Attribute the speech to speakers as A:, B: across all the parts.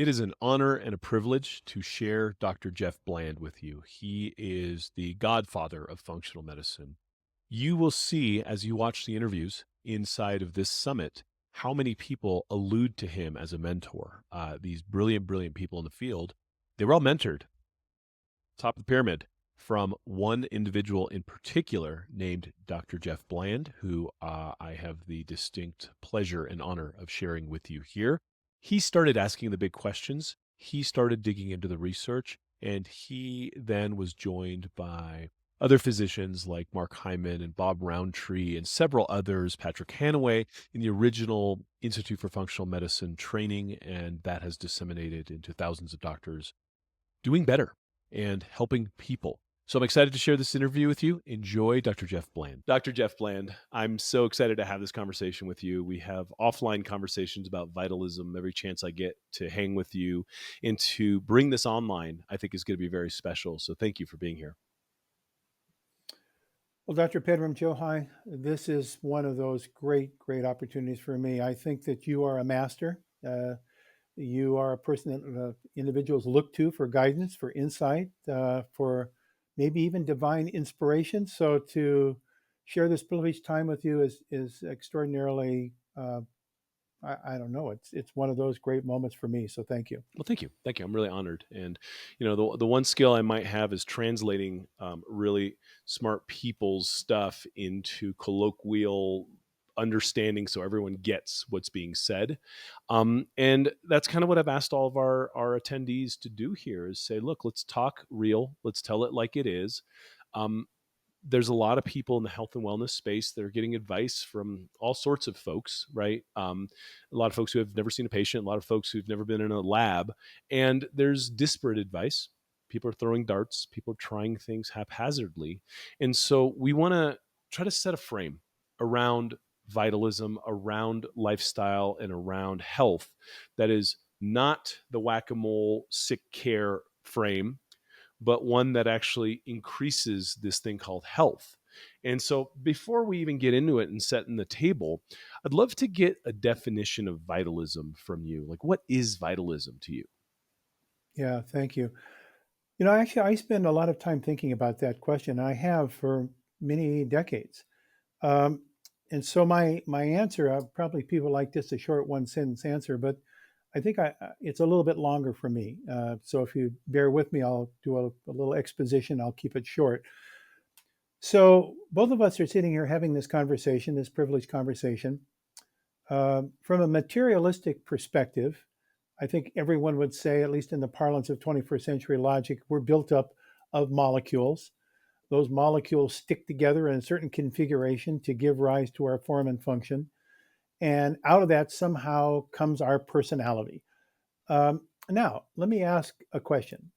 A: It is an honor and a privilege to share Dr. Jeff Bland with you. He is the godfather of functional medicine. You will see as you watch the interviews inside of this summit how many people allude to him as a mentor. These brilliant, brilliant people in the field, they were all mentored, top of the pyramid, from one individual in particular named Dr. Jeff Bland, who I have the distinct pleasure and honor of sharing with you here. He started asking the big questions. He started digging into the research, and he then was joined by other physicians like Mark Hyman and Bob Roundtree and several others, Patrick Hanaway, in the original Institute for Functional Medicine training, and that has disseminated into thousands of doctors doing better and helping people. So I'm excited to share this interview with you. Enjoy Dr. Jeff Bland. Dr. Jeff Bland, I'm so excited to have this conversation with you. We have offline conversations about vitalism every chance I get to hang with you, and to bring this online, I think is going to be very special. So thank you for being here.
B: Well, Dr. Pedram Shojai, this is one of those great, great opportunities for me. I think that you are a master. You are a person that individuals look to for guidance, for insight, for maybe even divine inspiration. So to share this privileged time with you is extraordinarily, I don't know, it's one of those great moments for me. So thank you.
A: Well, thank you. Thank you. I'm really honored. And, the one skill I might have is translating really smart people's stuff into colloquial understanding so everyone gets what's being said. And that's kind of what I've asked all of our attendees to do here is say, look, let's talk real. Let's tell it like it is. Um, there's a lot of people in the health and wellness space that are getting advice from all sorts of folks, right? A lot of folks who have never seen a patient, a lot of folks who've never been in a lab, and there's disparate advice. People are throwing darts, people are trying things haphazardly. And so we want to try to set a frame around vitalism, around lifestyle, and around health that is not the whack-a-mole sick care frame, but one that actually increases this thing called health. And so before we even get into it and setting the table, I'd love to get a definition of vitalism from you. Like, what is vitalism to you?
B: Yeah, thank you. Actually, I spend a lot of time thinking about that question. I have for many decades. Um, and so my answer, probably people like this a short one sentence answer, but I think it's a little bit longer for me. So if you bear with me, I'll do a little exposition. I'll keep it short. So both of us are sitting here having this conversation, this privileged conversation. From a materialistic perspective, I think everyone would say, at least in the parlance of 21st century logic, we're built up of molecules. Those molecules stick together in a certain configuration to give rise to our form and function. And out of that somehow comes our personality. Now, let me ask a question.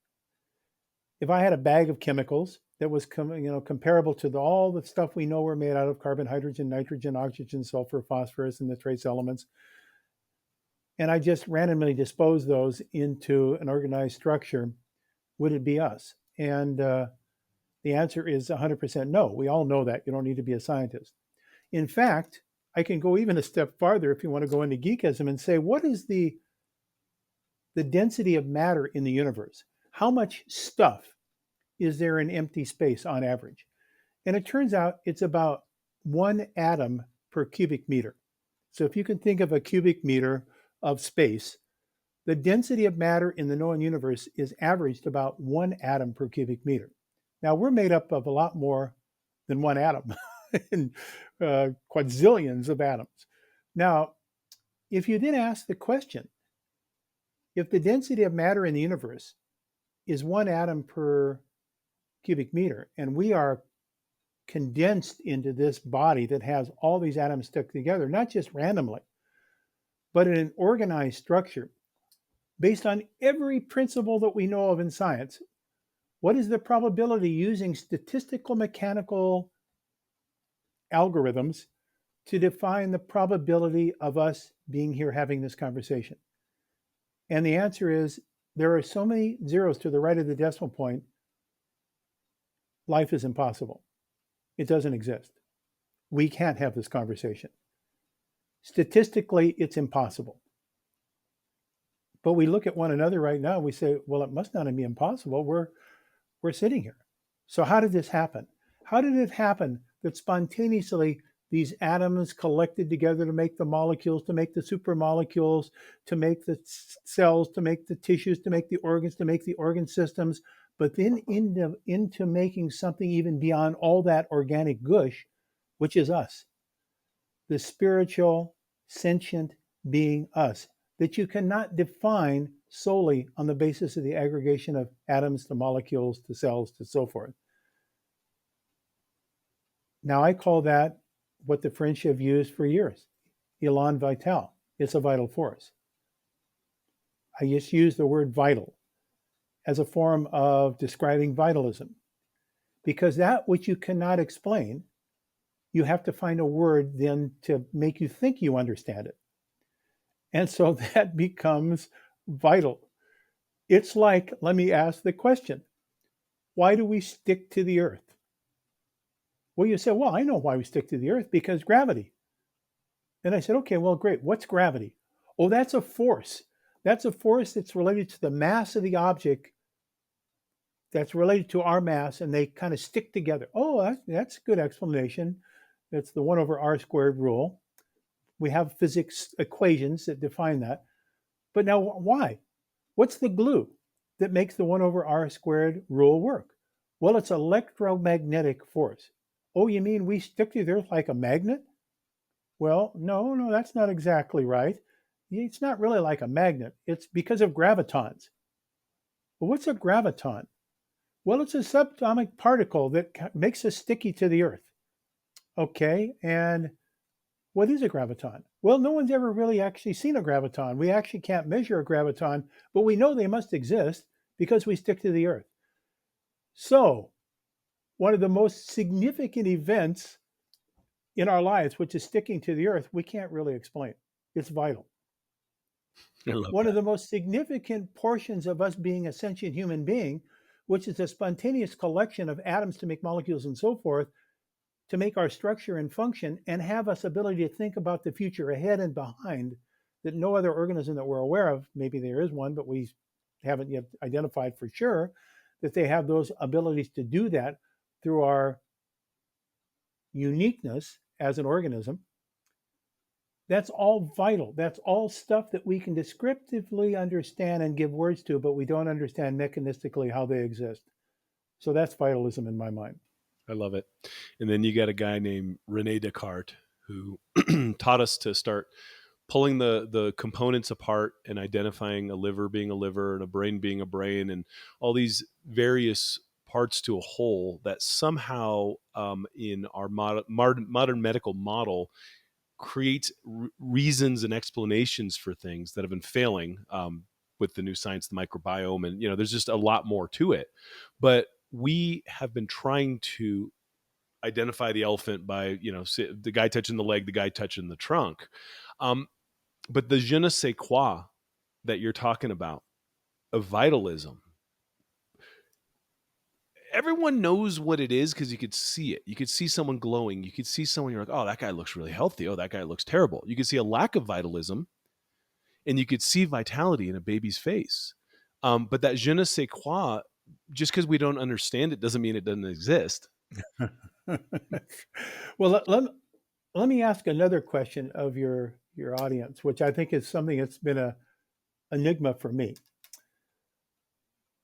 B: If I had a bag of chemicals that was comparable to all the stuff we know we're made out of, carbon, hydrogen, nitrogen, oxygen, sulfur, phosphorus, and the trace elements, and I just randomly dispose those into an organized structure, would it be us? And the answer is 100% no. We all know that. You don't need to be a scientist. In fact, I can go even a step farther if you want to go into geekism and say, what is the density of matter in the universe? How much stuff is there in empty space on average? And it turns out it's about 1 atom per cubic meter. So if you can think of a cubic meter of space, the density of matter in the known universe is averaged about 1 atom per cubic meter. Now, we're made up of a lot more than 1 atom, and quadrillions of atoms. Now, if you then ask the question, if the density of matter in the universe is 1 atom per cubic meter, and we are condensed into this body that has all these atoms stuck together, not just randomly, but in an organized structure, based on every principle that we know of in science, what is the probability using statistical mechanical algorithms to define the probability of us being here having this conversation? And the answer is there are so many zeros to the right of the decimal point, life is impossible. It doesn't exist. We can't have this conversation. Statistically, it's impossible. But we look at one another right now and we say, well, it must not be impossible. We're sitting here. So how did this happen? How did it happen that spontaneously these atoms collected together to make the molecules, to make the supermolecules, to make the cells, to make the tissues, to make the organs, to make the organ systems, but then into making something even beyond all that organic gush, which is us, the spiritual, sentient being us, that you cannot define solely on the basis of the aggregation of atoms to molecules to cells to so forth. Now, I call that what the French have used for years, élan vital. It's a vital force. I just use the word vital as a form of describing vitalism, because that which you cannot explain, you have to find a word then to make you think you understand it. And so that becomes vital. It's like, let me ask the question, why do we stick to the earth? Well, you say, well, I know why we stick to the earth, because gravity. And I said, okay, well, great. What's gravity? Oh, that's a force. That's a force that's related to the mass of the object that's related to our mass, and they kind of stick together. Oh, that's a good explanation. That's the 1 over r squared rule. We have physics equations that define that. But now why? What's the glue that makes the 1 over r squared rule work? Well, it's electromagnetic force. Oh, you mean we stick to the earth like a magnet? Well, no, that's not exactly right. It's not really like a magnet. It's because of gravitons. Well, what's a graviton? Well, it's a subatomic particle that makes us sticky to the earth. Okay, and what is a graviton? Well, no one's ever really actually seen a graviton. We actually can't measure a graviton, but we know they must exist because we stick to the earth. So, one of the most significant events in our lives, which is sticking to the earth, we can't really explain. It's vital.
A: I love
B: One of
A: that.
B: the most significant portions of us being a sentient human being, which is a spontaneous collection of atoms to make molecules and so forth, to make our structure and function and have us ability to think about the future ahead and behind that no other organism that we're aware of, maybe there is one, but we haven't yet identified for sure, that they have those abilities to do that through our uniqueness as an organism. That's all vital. That's all stuff that we can descriptively understand and give words to, but we don't understand mechanistically how they exist. So that's vitalism in my mind.
A: I love it. And then you got a guy named Rene Descartes who taught us to start pulling the components apart and identifying a liver being a liver and a brain being a brain and all these various parts to a whole that somehow in our modern medical model creates reasons and explanations for things that have been failing with the new science, the microbiome, and there's just a lot more to it. But we have been trying to identify the elephant by the guy touching the leg, the guy touching the trunk. But the je ne sais quoi that you're talking about, of vitalism, everyone knows what it is because you could see it. You could see someone glowing. You could see someone, you're like, oh, that guy looks really healthy. Oh, that guy looks terrible. You could see a lack of vitalism, and you could see vitality in a baby's face. But that je ne sais quoi, just because we don't understand it doesn't mean it doesn't exist.
B: Well, let me ask another question of your audience, which I think is something that's been a enigma for me.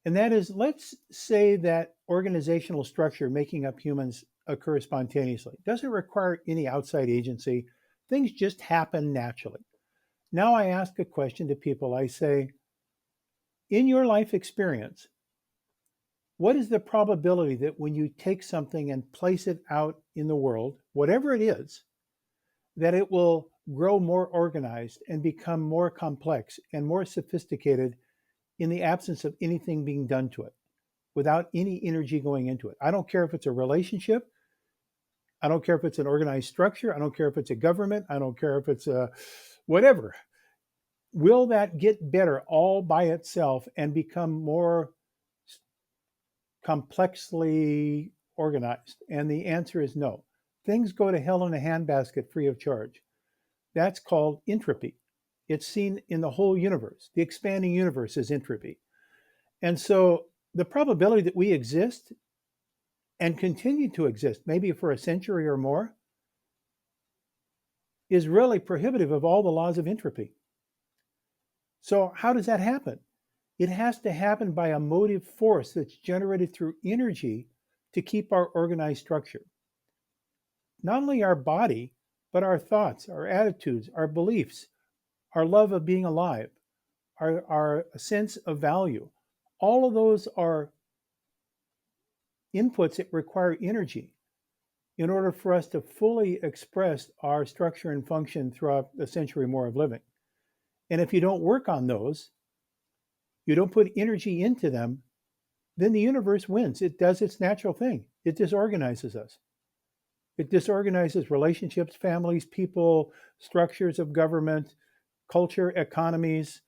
B: And that is, let's say that organizational structure making up humans occurs spontaneously. It doesn't require any outside agency. Things just happen naturally. Now I ask a question to people. I say, in your life experience, what is the probability that when you take something and place it out in the world, whatever it is, that it will grow more organized and become more complex and more sophisticated in the absence of anything being done to it, without any energy going into it? I don't care if it's a relationship. I don't care if it's an organized structure. I don't care if it's a government. I don't care if it's a whatever. Will that get better all by itself and become more complexly organized? And the answer is no. Things go to hell in a handbasket free of charge. That's called entropy. It's seen in the whole universe. The expanding universe is entropy. And so the probability that we exist and continue to exist, maybe for a century or more, is really prohibitive of all the laws of entropy. So, how does that happen? It has to happen by a motive force that's generated through energy to keep our organized structure. Not only our body, but our thoughts, our attitudes, our beliefs, our love of being alive, our sense of value. All of those are inputs that require energy in order for us to fully express our structure and function throughout a century or more of living. And if you don't work on those, you don't put energy into them, then the universe wins. It does its natural thing. It disorganizes us. It disorganizes relationships, families, people, structures of government, culture, economies,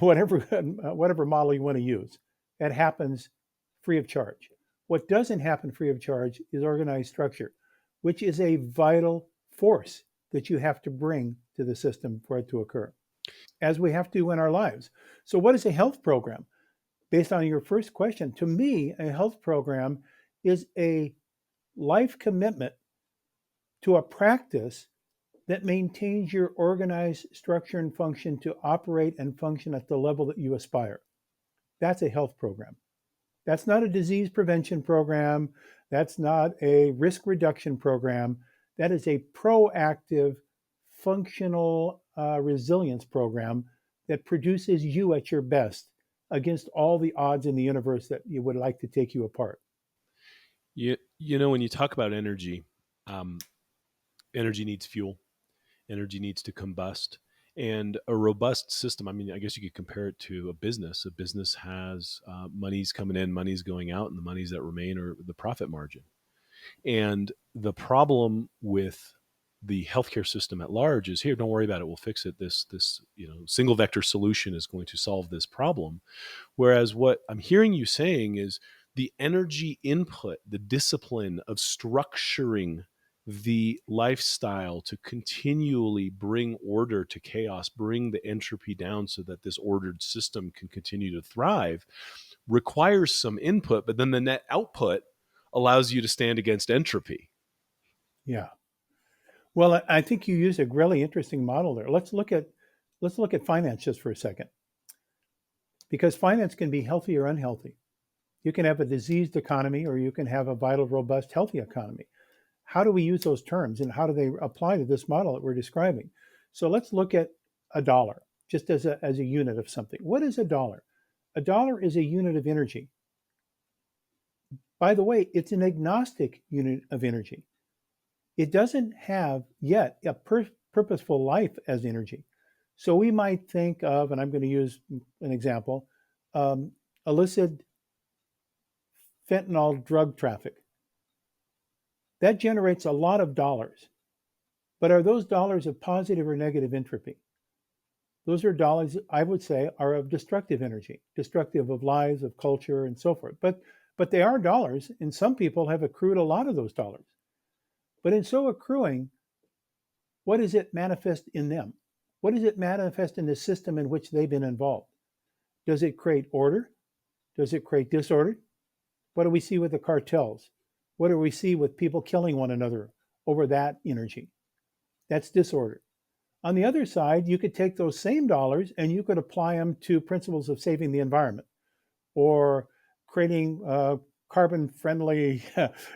B: whatever model you want to use. That happens free of charge. What doesn't happen free of charge is organized structure, which is a vital force that you have to bring to the system for it to occur, as we have to in our lives. So, what is a health program? Based on your first question, to me, a health program is a life commitment to a practice that maintains your organized structure and function to operate and function at the level that you aspire. That's a health program. That's not a disease prevention program. That's not a risk reduction program. That is a proactive, functional resilience program that produces you at your best against all the odds in the universe that you would like to take you apart.
A: When you talk about energy, um, energy needs fuel. Energy needs to combust. And a robust system, I mean, I guess you could compare it to a business. A business has monies coming in, monies going out, and the monies that remain are the profit margin. And the problem with the healthcare system at large is, here, don't worry about it. We'll fix it. This single vector solution is going to solve this problem. Whereas what I'm hearing you saying is the energy input, the discipline of structuring the lifestyle to continually bring order to chaos, bring the entropy down so that this ordered system can continue to thrive, requires some input, but then the net output allows you to stand against entropy.
B: Yeah. Well, I think you used a really interesting model there. Let's look at finance just for a second, because finance can be healthy or unhealthy. You can have a diseased economy, or you can have a vital, robust, healthy economy. How do we use those terms, and how do they apply to this model that we're describing? So let's look at a dollar just as a unit of something. What is a dollar? A dollar is a unit of energy. By the way, it's an agnostic unit of energy. It doesn't have yet a purposeful life as energy. So we might think of, and I'm going to use an example, illicit fentanyl drug traffic. That generates a lot of dollars. But are those dollars of positive or negative entropy? Those are dollars, I would say, are of destructive energy, destructive of lives, of culture, and so forth. But they are dollars, and some people have accrued a lot of those dollars. But in so accruing, what does it manifest in them? What does it manifest in the system in which they've been involved? Does it create order? Does it create disorder? What do we see with the cartels? What do we see with people killing one another over that energy? That's disorder. On the other side, you could take those same dollars and you could apply them to principles of saving the environment, or creating a carbon-friendly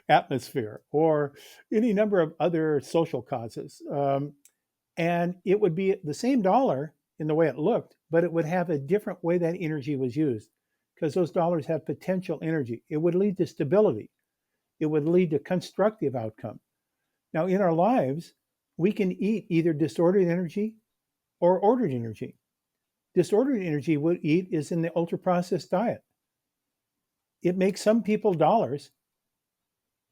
B: atmosphere, or any number of other social causes. And it would be the same dollar in the way it looked, but it would have a different way that energy was used, because those dollars have potential energy. It would lead to stability. It would lead to constructive outcome. Now, in our lives, we can eat either disordered energy or ordered energy. Disordered energy we eat is in the ultra-processed diet. It makes some people dollars,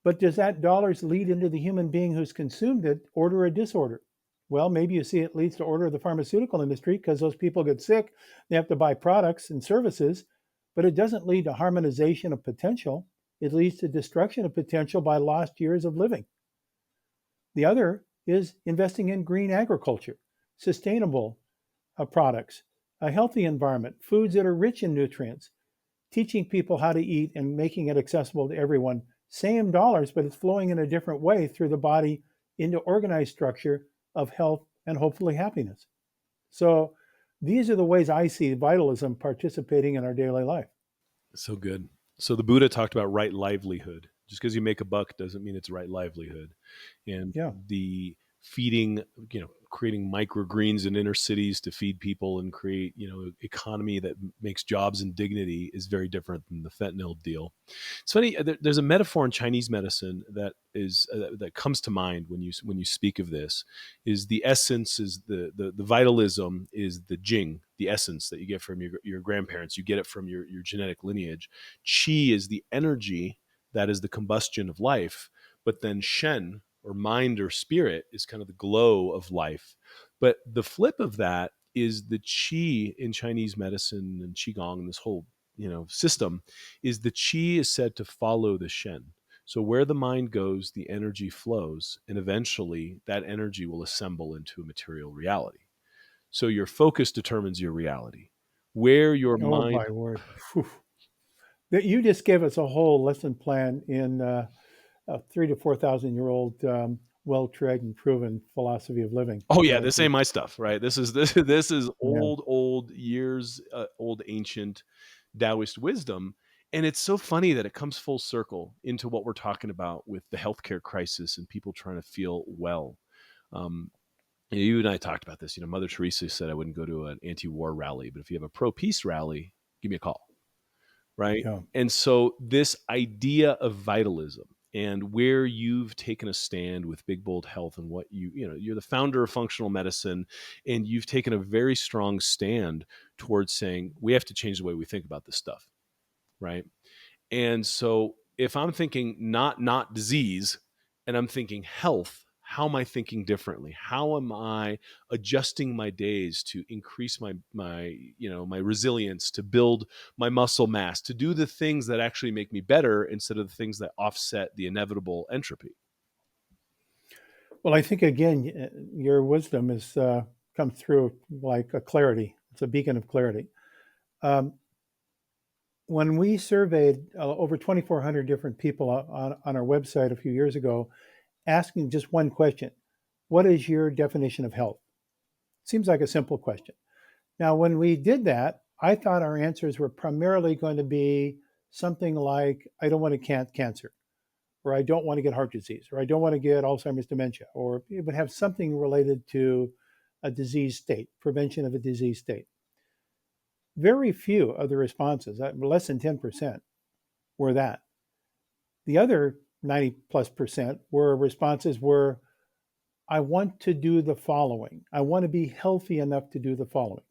B: but does that dollars lead into the human being who's consumed it, order or disorder? Well, maybe you see it leads to order of the pharmaceutical industry, because those people get sick, they have to buy products and services, but it doesn't lead to harmonization of potential. It leads to destruction of potential by lost years of living. The other is investing in green agriculture, sustainable products, a healthy environment, foods that are rich in nutrients, teaching people how to eat and making it accessible to everyone. Same dollars, but it's flowing in a different way through the body into organized structure of health and hopefully happiness. So these are the ways I see vitalism participating in our daily life.
A: So good. So the Buddha talked about right livelihood. Just because you make a buck doesn't mean it's right livelihood. And
B: Yeah.
A: the feeding, creating microgreens in inner cities to feed people and create, economy that makes jobs and dignity is very different than the fentanyl deal. It's funny. There's a metaphor in Chinese medicine that comes to mind when you speak of this. Is the essence is the vitalism is the jing, the essence that you get from your grandparents. You get it from your genetic lineage. Qi is the energy that is the combustion of life. But then Shen, or mind or spirit, is kind of the glow of life. But the flip of that is the Qi in Chinese medicine and Qigong and this whole system is the Qi is said to follow the Shen. So where the mind goes, the energy flows, and eventually that energy will assemble into a material reality. So your focus determines your reality. Where your
B: Oh,
A: mind.
B: my word. Whew. That you just gave us a whole lesson plan in a 3 to 4 thousand year old well-tread and proven philosophy of living.
A: Oh yeah,
B: That
A: this ain't my stuff, right? This is
B: yeah.
A: old years, old ancient Taoist wisdom, and it's so funny that it comes full circle into what we're talking about with the healthcare crisis and people trying to feel well. Um, you and I talked about this. Mother Teresa said I wouldn't go to an anti-war rally, but if you have a pro-peace rally, give me a call, right?
B: Yeah.
A: And so this idea of vitalism and where you've taken a stand with Big Bold Health and what you're the founder of functional medicine, and you've taken a very strong stand towards saying we have to change the way we think about this stuff, right? And so if I'm thinking not disease and I'm thinking health, how am I thinking differently? How am I adjusting my days to increase my resilience, to build my muscle mass, to do the things that actually make me better instead of the things that offset the inevitable entropy?
B: Well, I think again, your wisdom has come through like a clarity. It's a beacon of clarity. Um, when we surveyed over 2,400 different people on our website a few years ago, asking just one question: what is your definition of health? Seems like a simple question. Now, when we did that, I thought our answers were primarily going to be something like, I don't want to cancer, or I don't want to get heart disease, or I don't want to get Alzheimer's dementia, or it would have something related to a disease state, prevention of a disease state. Very few of the responses, less than 10%, were that. The other 90 plus percent were responses were, I want to do the following. I want to be healthy enough to do the following.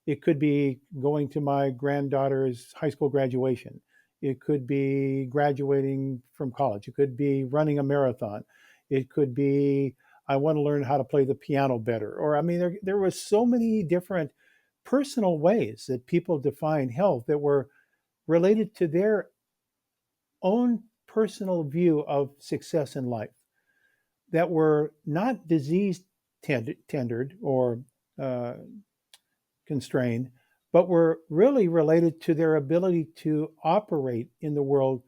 B: It could be going to my granddaughter's high school graduation. It could be graduating from college. It could be running a marathon. It could be, I want to learn how to play the piano better. Or, I mean, there was so many different personal ways that people define health that were related to their own personal view of success in life, that were not disease tendered or uh, constrained, but were really related to their ability to operate in the world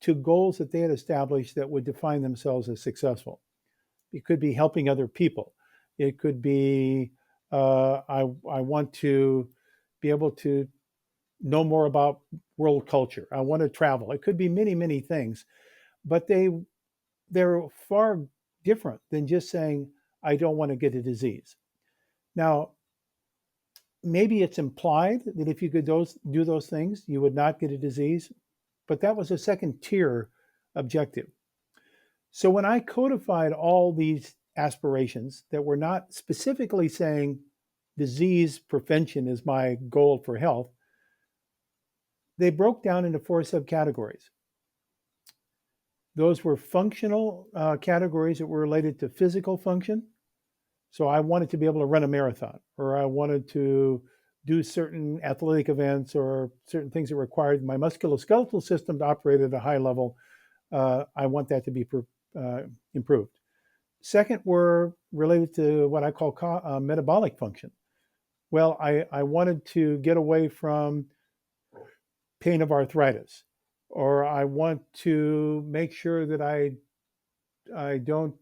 B: to goals that they had established that would define themselves as successful. It could be helping other people. It could be I want to be able to know more about world culture. I want to travel. It could be many, many things, but they're far different than just saying I don't want to get a disease. Now, maybe it's implied that if you could do those things, you would not get a disease, but that was a second tier objective. So when I codified all these aspirations that were not specifically saying disease prevention is my goal for health, they broke down into four subcategories. Those were functional categories that were related to physical function. So I wanted to be able to run a marathon, or I wanted to do certain athletic events or certain things that required my musculoskeletal system to operate at a high level. I want that to be improved. Second were related to what I call metabolic function. Well, I wanted to get away from pain of arthritis, or I want to make sure that I don't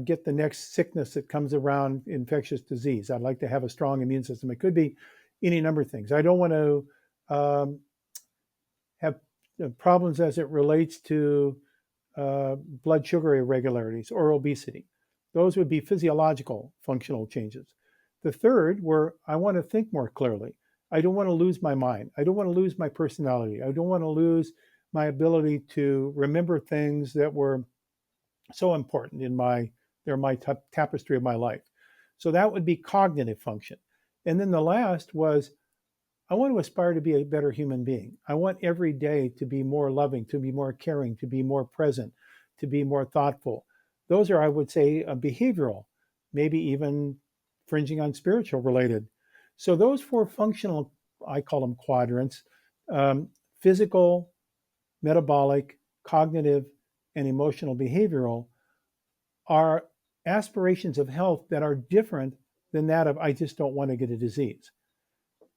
B: get the next sickness that comes around infectious disease. I'd like to have a strong immune system. It could be any number of things. I don't want to have problems as it relates to blood sugar irregularities or obesity. Those would be physiological functional changes. The third were I want to think more clearly. I don't want to lose my mind. I don't want to lose my personality. I don't want to lose my ability to remember things that were so important in my tapestry of my life. So that would be cognitive function. And then the last was I want to aspire to be a better human being. I want every day to be more loving, to be more caring, to be more present, to be more thoughtful. Those are, I would say, behavioral, maybe even fringing on spiritual related. So those four functional, I call them quadrants, physical, metabolic, cognitive, and emotional behavioral are aspirations of health that are different than that of I just don't want to get a disease.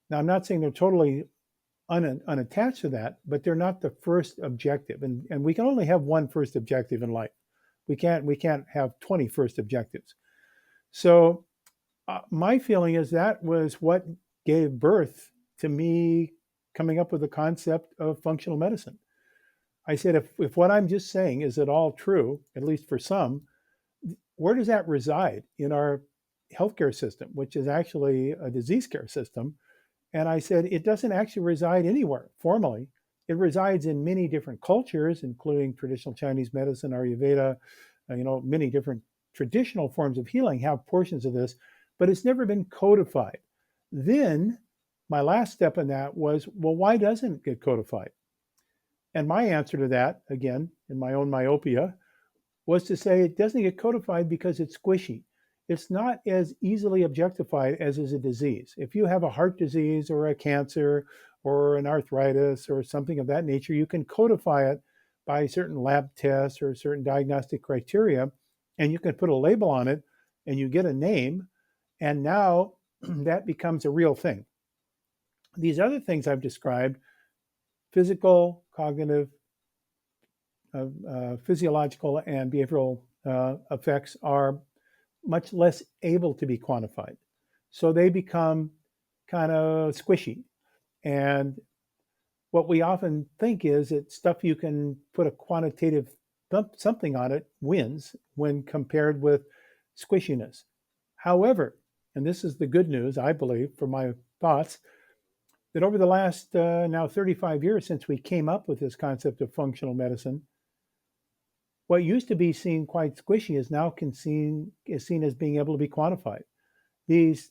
B: Now, I'm not saying they're totally unattached to that, but they're not the first objective. And we can only have one first objective in life. We can't have 20 first objectives. So my feeling is that was what gave birth to me coming up with the concept of functional medicine. I said, if what I'm just saying is at all true, at least for some, where does that reside in our healthcare system, which is actually a disease care system? And I said, it doesn't actually reside anywhere formally. It resides in many different cultures, including traditional Chinese medicine, Ayurveda, many different traditional forms of healing have portions of this, but it's never been codified. Then my last step in that was, well, why doesn't it get codified? And my answer to that, again, in my own myopia, was to say it doesn't get codified because it's squishy. It's not as easily objectified as is a disease. If you have a heart disease or a cancer or an arthritis or something of that nature, you can codify it by certain lab tests or certain diagnostic criteria, and you can put a label on it and you get a name, and now that becomes a real thing. These other things I've described, physical, cognitive, physiological, and behavioral effects, are much less able to be quantified. So they become kind of squishy. And what we often think is that stuff you can put a quantitative something on it wins when compared with squishiness. However, and this is the good news, I believe, for my thoughts, that over the last now 35 years since we came up with this concept of functional medicine, what used to be seen quite squishy is now seen as being able to be quantified. These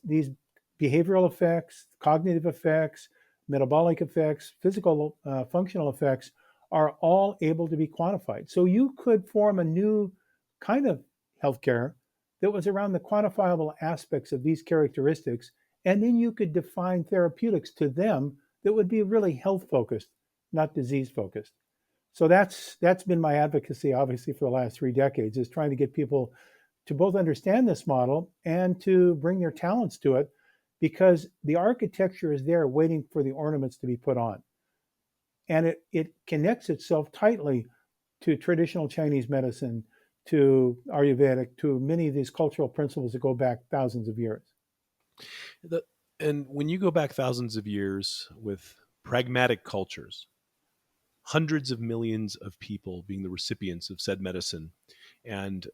B: behavioral effects, cognitive effects, metabolic effects, physical functional effects are all able to be quantified. So you could form a new kind of healthcare that was around the quantifiable aspects of these characteristics, and then you could define therapeutics to them that would be really health focused, not disease focused. So that's been my advocacy, obviously, for the last 3 decades, is trying to get people to both understand this model and to bring their talents to it, because the architecture is there waiting for the ornaments to be put on. And it connects itself tightly to traditional Chinese medicine, to Ayurvedic, to many of these cultural principles that go back thousands of years.
A: The, and when you go back thousands of years with pragmatic cultures, hundreds of millions of people being the recipients of said medicine, and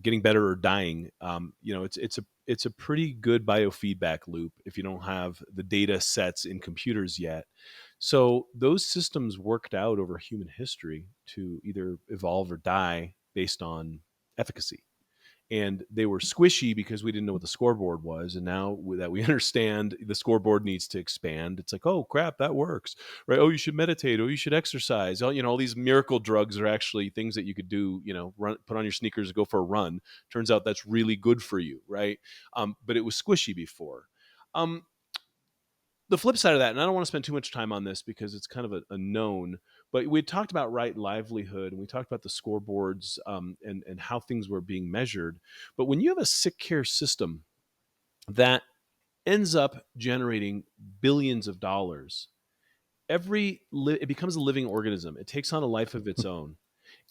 A: getting better or dying, it's a pretty good biofeedback loop if you don't have the data sets in computers yet. So those systems worked out over human history to either evolve or die based on efficacy. And they were squishy because we didn't know what the scoreboard was, and now that we understand the scoreboard needs to expand, it's like, oh crap, that works, right? Oh, you should meditate, oh, you should exercise. Oh, all these miracle drugs are actually things that you could do, run, put on your sneakers and go for a run. Turns out that's really good for you, right? But it was squishy before. The flip side of that, and I don't want to spend too much time on this because it's kind of a known, but we talked about right livelihood and we talked about the scoreboards, and how things were being measured. But when you have a sick care system that ends up generating billions of dollars. It becomes a living organism. It takes on a life of its own.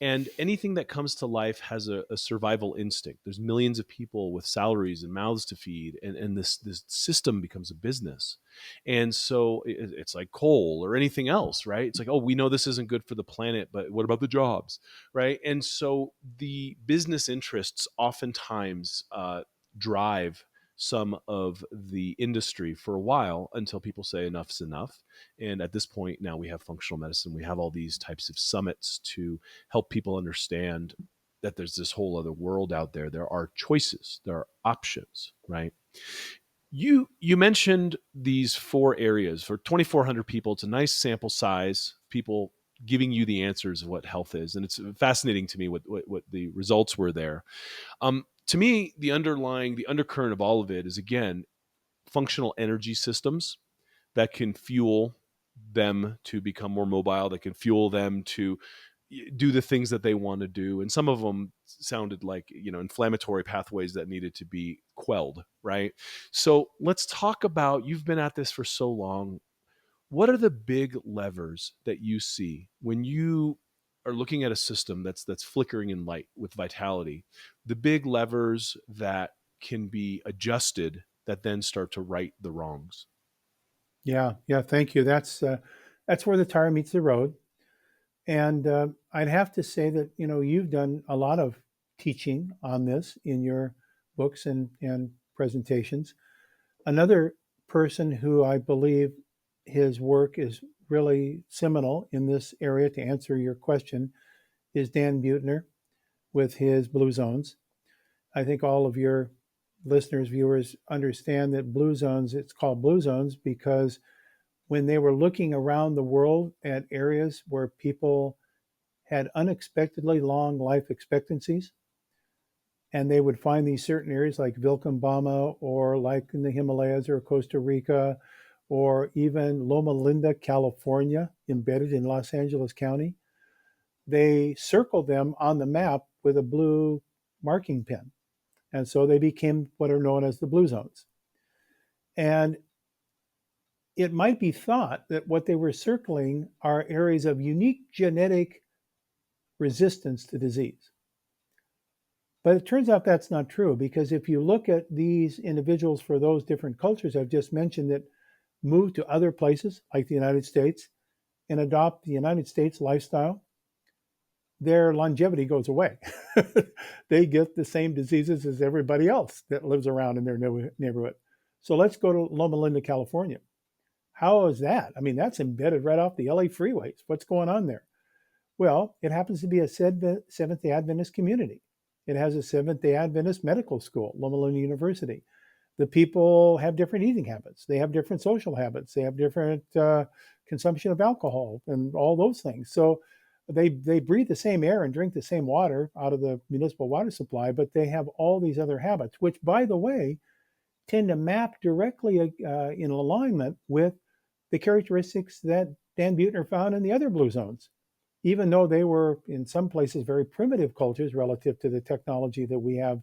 A: And anything that comes to life has a survival instinct. There's millions of people with salaries and mouths to feed, and this system becomes a business. And so it's like coal or anything else, right? It's like, oh, we know this isn't good for the planet, but what about the jobs, right? And so the business interests oftentimes drive some of the industry for a while until people say enough's enough. And at this point, now we have functional medicine. We have all these types of summits to help people understand that there's this whole other world out there. There are choices, there are options, right? You mentioned these four areas for 2,400 people. It's a nice sample size. People giving you the answers of what health is, and it's fascinating to me what the results were there. To me, the undercurrent of all of it is again functional energy systems that can fuel them to become more mobile, that can fuel them to do the things that they want to do. And some of them sounded like, inflammatory pathways that needed to be quelled, right? So let's talk about, you've been at this for so long. What are the big levers that you see when you are looking at a system that's flickering in light with vitality? The big levers that can be adjusted that then start to right the wrongs.
B: Yeah, yeah, thank you. That's where the tire meets the road. And I'd have to say that you've done a lot of teaching on this in your books and presentations. Another person who I believe his work is really seminal in this area to answer your question is Dan Buettner with his Blue Zones. I think all of your listeners, viewers understand that Blue Zones, it's called Blue Zones because when they were looking around the world at areas where people had unexpectedly long life expectancies, and they would find these certain areas like Vilcabamba or like in the Himalayas or Costa Rica or even Loma Linda, California, embedded in Los Angeles County. They circled them on the map with a blue marking pen. And so they became what are known as the blue zones. And it might be thought that what they were circling are areas of unique genetic resistance to disease. But it turns out that's not true because if you look at these individuals for those different cultures I've just mentioned that move to other places like the United States and adopt the United States lifestyle, their longevity goes away. They get the same diseases as everybody else that lives around in their neighborhood. So let's go to Loma Linda, California. How is that? I mean, that's embedded right off the LA freeways. What's going on there? Well, it happens to be a Seventh-day Adventist community. It has a Seventh-day Adventist medical school, Loma Linda University. The people have different eating habits. They have different social habits. They have different consumption of alcohol and all those things. So they breathe the same air and drink the same water out of the municipal water supply, but they have all these other habits, which, by the way, tend to map directly in alignment with the characteristics that Dan Buettner found in the other blue zones. Even though they were, in some places, very primitive cultures relative to the technology that we have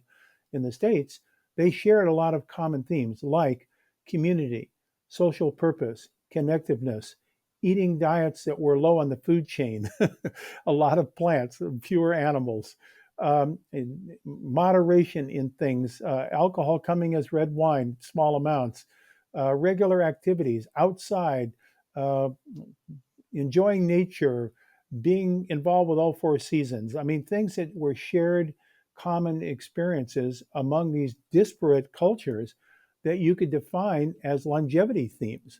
B: in the States, they shared a lot of common themes like community, social purpose, connectiveness, eating diets that were low on the food chain, a lot of plants, fewer animals, moderation in things, alcohol coming as red wine, small amounts, regular activities outside, uh, enjoying nature, being involved with all four seasons. I mean, things that were shared common experiences among these disparate cultures that you could define as longevity themes.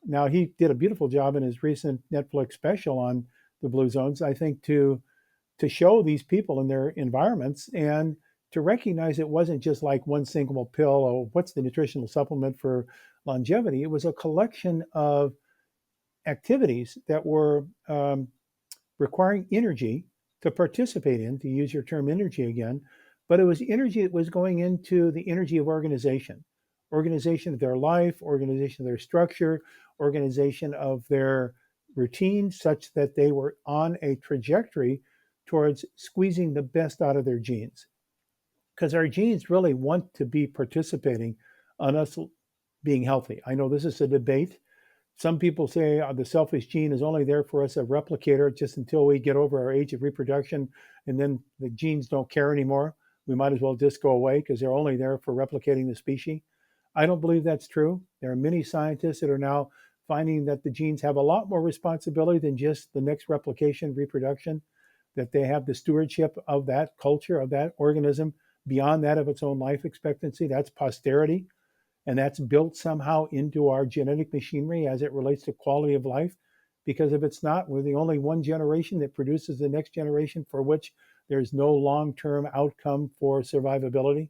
B: Now, he did a beautiful job in his recent Netflix special on the Blue Zones, I think, to show these people in their environments and to recognize it wasn't just like one single pill or what's the nutritional supplement for longevity. It was a collection of activities that were requiring energy to participate in, to use your term energy again, but it was energy that was going into the energy of organization of their life, organization of their structure, organization of their routine, such that they were on a trajectory towards squeezing the best out of their genes. Because our genes really want to be participating on us being healthy. I know this is a debate. Some people say the selfish gene is only there for us a replicator just until we get over our age of reproduction, and then the genes don't care anymore. We might as well just go away because they're only there for replicating the species. I don't believe that's true. There are many scientists that are now finding that the genes have a lot more responsibility than just the next replication, reproduction, that they have the stewardship of that culture, of that organism beyond that of its own life expectancy. That's posterity. And that's built somehow into our genetic machinery as it relates to quality of life. Because if it's not, we're the only one generation that produces the next generation for which there's no long term outcome for survivability.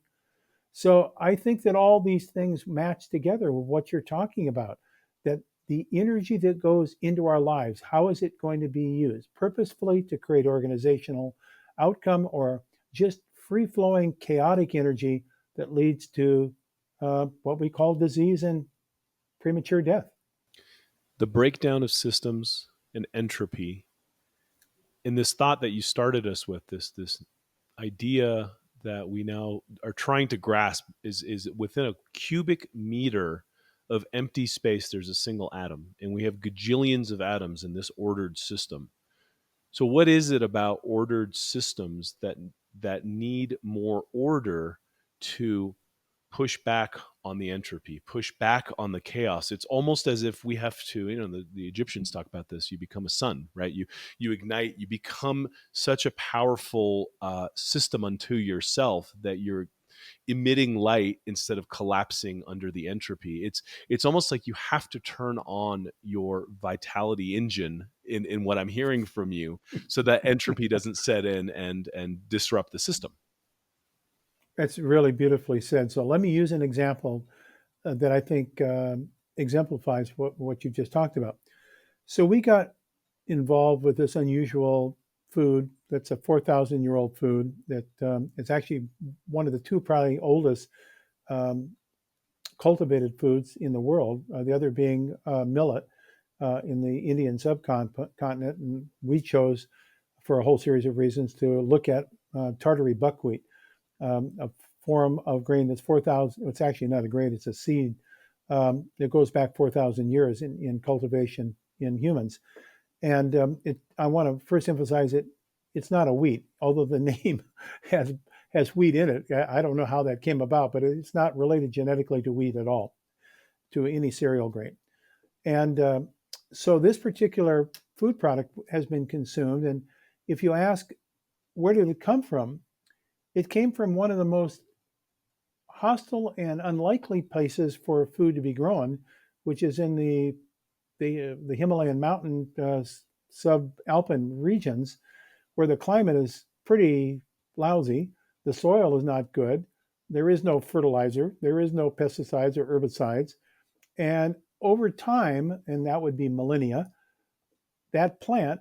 B: So I think that all these things match together with what you're talking about, that the energy that goes into our lives, how is it going to be used purposefully to create organizational outcome, or just free flowing chaotic energy that leads to what we call disease and premature death?
A: The breakdown of systems and entropy, and this thought that you started us with, this idea that we now are trying to grasp, is within a cubic meter of empty space there's a single atom, and we have gajillions of atoms in this ordered system. So what is it about ordered systems that need more order to push back on the entropy, push back on the chaos? It's almost as if we have to, the Egyptians talk about this. You become a sun, right? You ignite, you become such a powerful system unto yourself that you're emitting light instead of collapsing under the entropy. It's almost like you have to turn on your vitality engine in what I'm hearing from you, so that entropy doesn't set in and disrupt the system.
B: That's really beautifully said. So let me use an example that I think exemplifies what you just talked about. So we got involved with this unusual food that's a 4,000-year-old food that is actually one of the two probably oldest um, cultivated foods in the world, the other being millet in the Indian subcontinent. And we chose, for a whole series of reasons, to look at Tartary buckwheat, a form of grain that's 4,000. It's actually not a grain; it's a seed. It goes back 4,000 years in cultivation in humans. And I want to first emphasize it. It's not a wheat, although the name has wheat in it. I don't know how that came about, but it's not related genetically to wheat at all, to any cereal grain. And so this particular food product has been consumed. And if you ask, where did it come from? It came from one of the most hostile and unlikely places for food to be grown, which is in the Himalayan mountain subalpine regions, where the climate is pretty lousy. The soil is not good. There is no fertilizer. There is no pesticides or herbicides. And over time, and that would be millennia, that plant,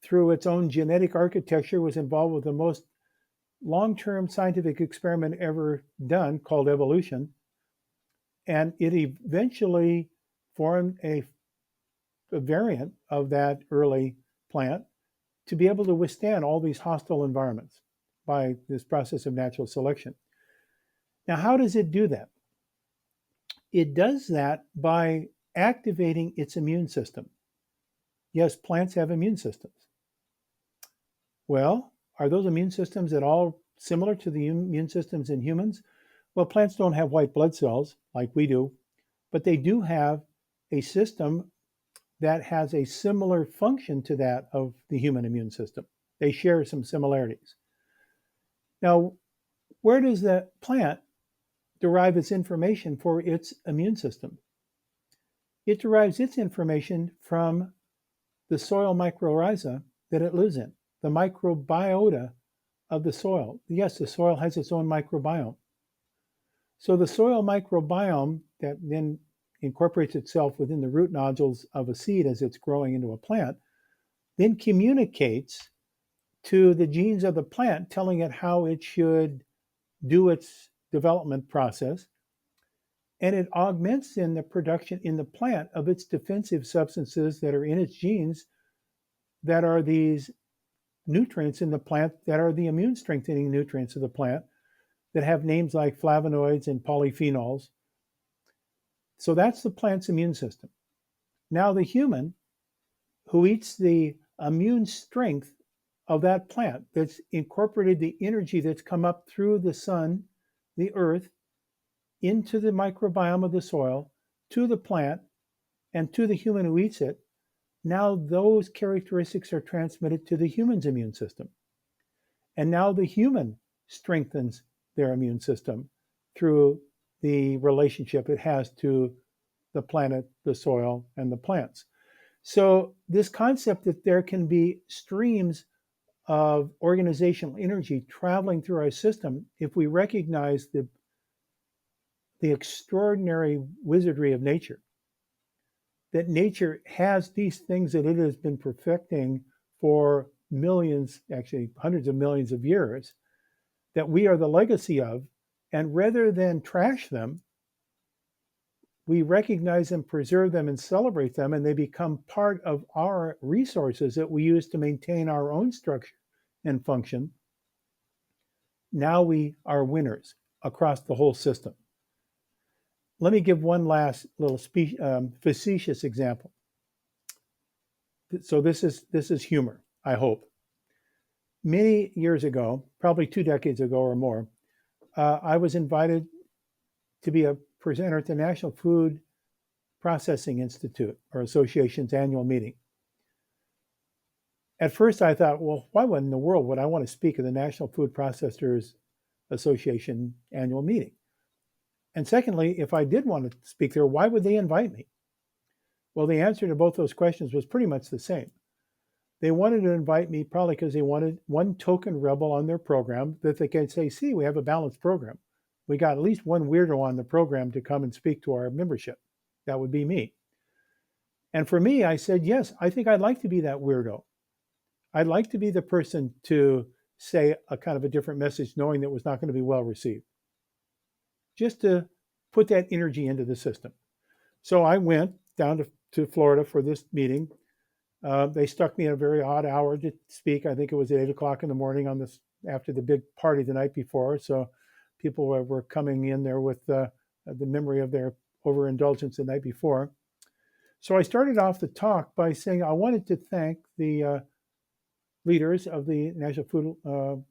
B: through its own genetic architecture, was involved with the most long-term scientific experiment ever done, called evolution. And it eventually formed a variant of that early plant to be able to withstand all these hostile environments by this process of natural selection. Now, how does it do that? It does that by activating its immune system. Yes, plants have immune systems. Well, are those immune systems at all similar to the immune systems in humans? Well, plants don't have white blood cells like we do, but they do have a system that has a similar function to that of the human immune system. They share some similarities. Now, where does the plant derive its information for its immune system? It derives its information from the soil mycorrhiza that it lives in, the microbiota of the soil. Yes, the soil has its own microbiome. So the soil microbiome that then incorporates itself within the root nodules of a seed as it's growing into a plant, then communicates to the genes of the plant, telling it how it should do its development process. And it augments in the production in the plant of its defensive substances that are in its genes, that are these nutrients in the plant that are the immune strengthening nutrients of the plant, that have names like flavonoids and polyphenols. So that's the plant's immune system. Now, the human who eats the immune strength of that plant that's incorporated the energy that's come up through the sun, the earth, into the microbiome of the soil, to the plant, and to the human who eats it. Now, those characteristics are transmitted to the human's immune system. And now the human strengthens their immune system through the relationship it has to the planet, the soil, and the plants. So, this concept that there can be streams of organizational energy traveling through our system, if we recognize the extraordinary wizardry of nature, that nature has these things that it has been perfecting for millions, actually hundreds of millions of years, that we are the legacy of. And rather than trash them, we recognize them, preserve them, and celebrate them, and they become part of our resources that we use to maintain our own structure and function. Now we are winners across the whole system. Let me give one last little facetious example. So this is humor, I hope. Many years ago, probably 2 decades ago or more, I was invited to be a presenter at the National Food Processing Institute or Association's annual meeting. At first, I thought, well, why in the world would I want to speak at the National Food Processors Association annual meeting? And secondly, if I did want to speak there, why would they invite me? Well, the answer to both those questions was pretty much the same. They wanted to invite me probably because they wanted one token rebel on their program that they could say, see, we have a balanced program. We got at least one weirdo on the program to come and speak to our membership. That would be me. And for me, I said, yes, I think I'd like to be that weirdo. I'd like to be the person to say a kind of a different message, knowing that it was not going to be well received, just to put that energy into the system. So I went down to Florida for this meeting. They stuck me at a very odd hour to speak. I think it was at 8 o'clock in the morning on this after the big party the night before. So people were coming in there with the memory of their overindulgence the night before. So I started off the talk by saying I wanted to thank the leaders of the National Food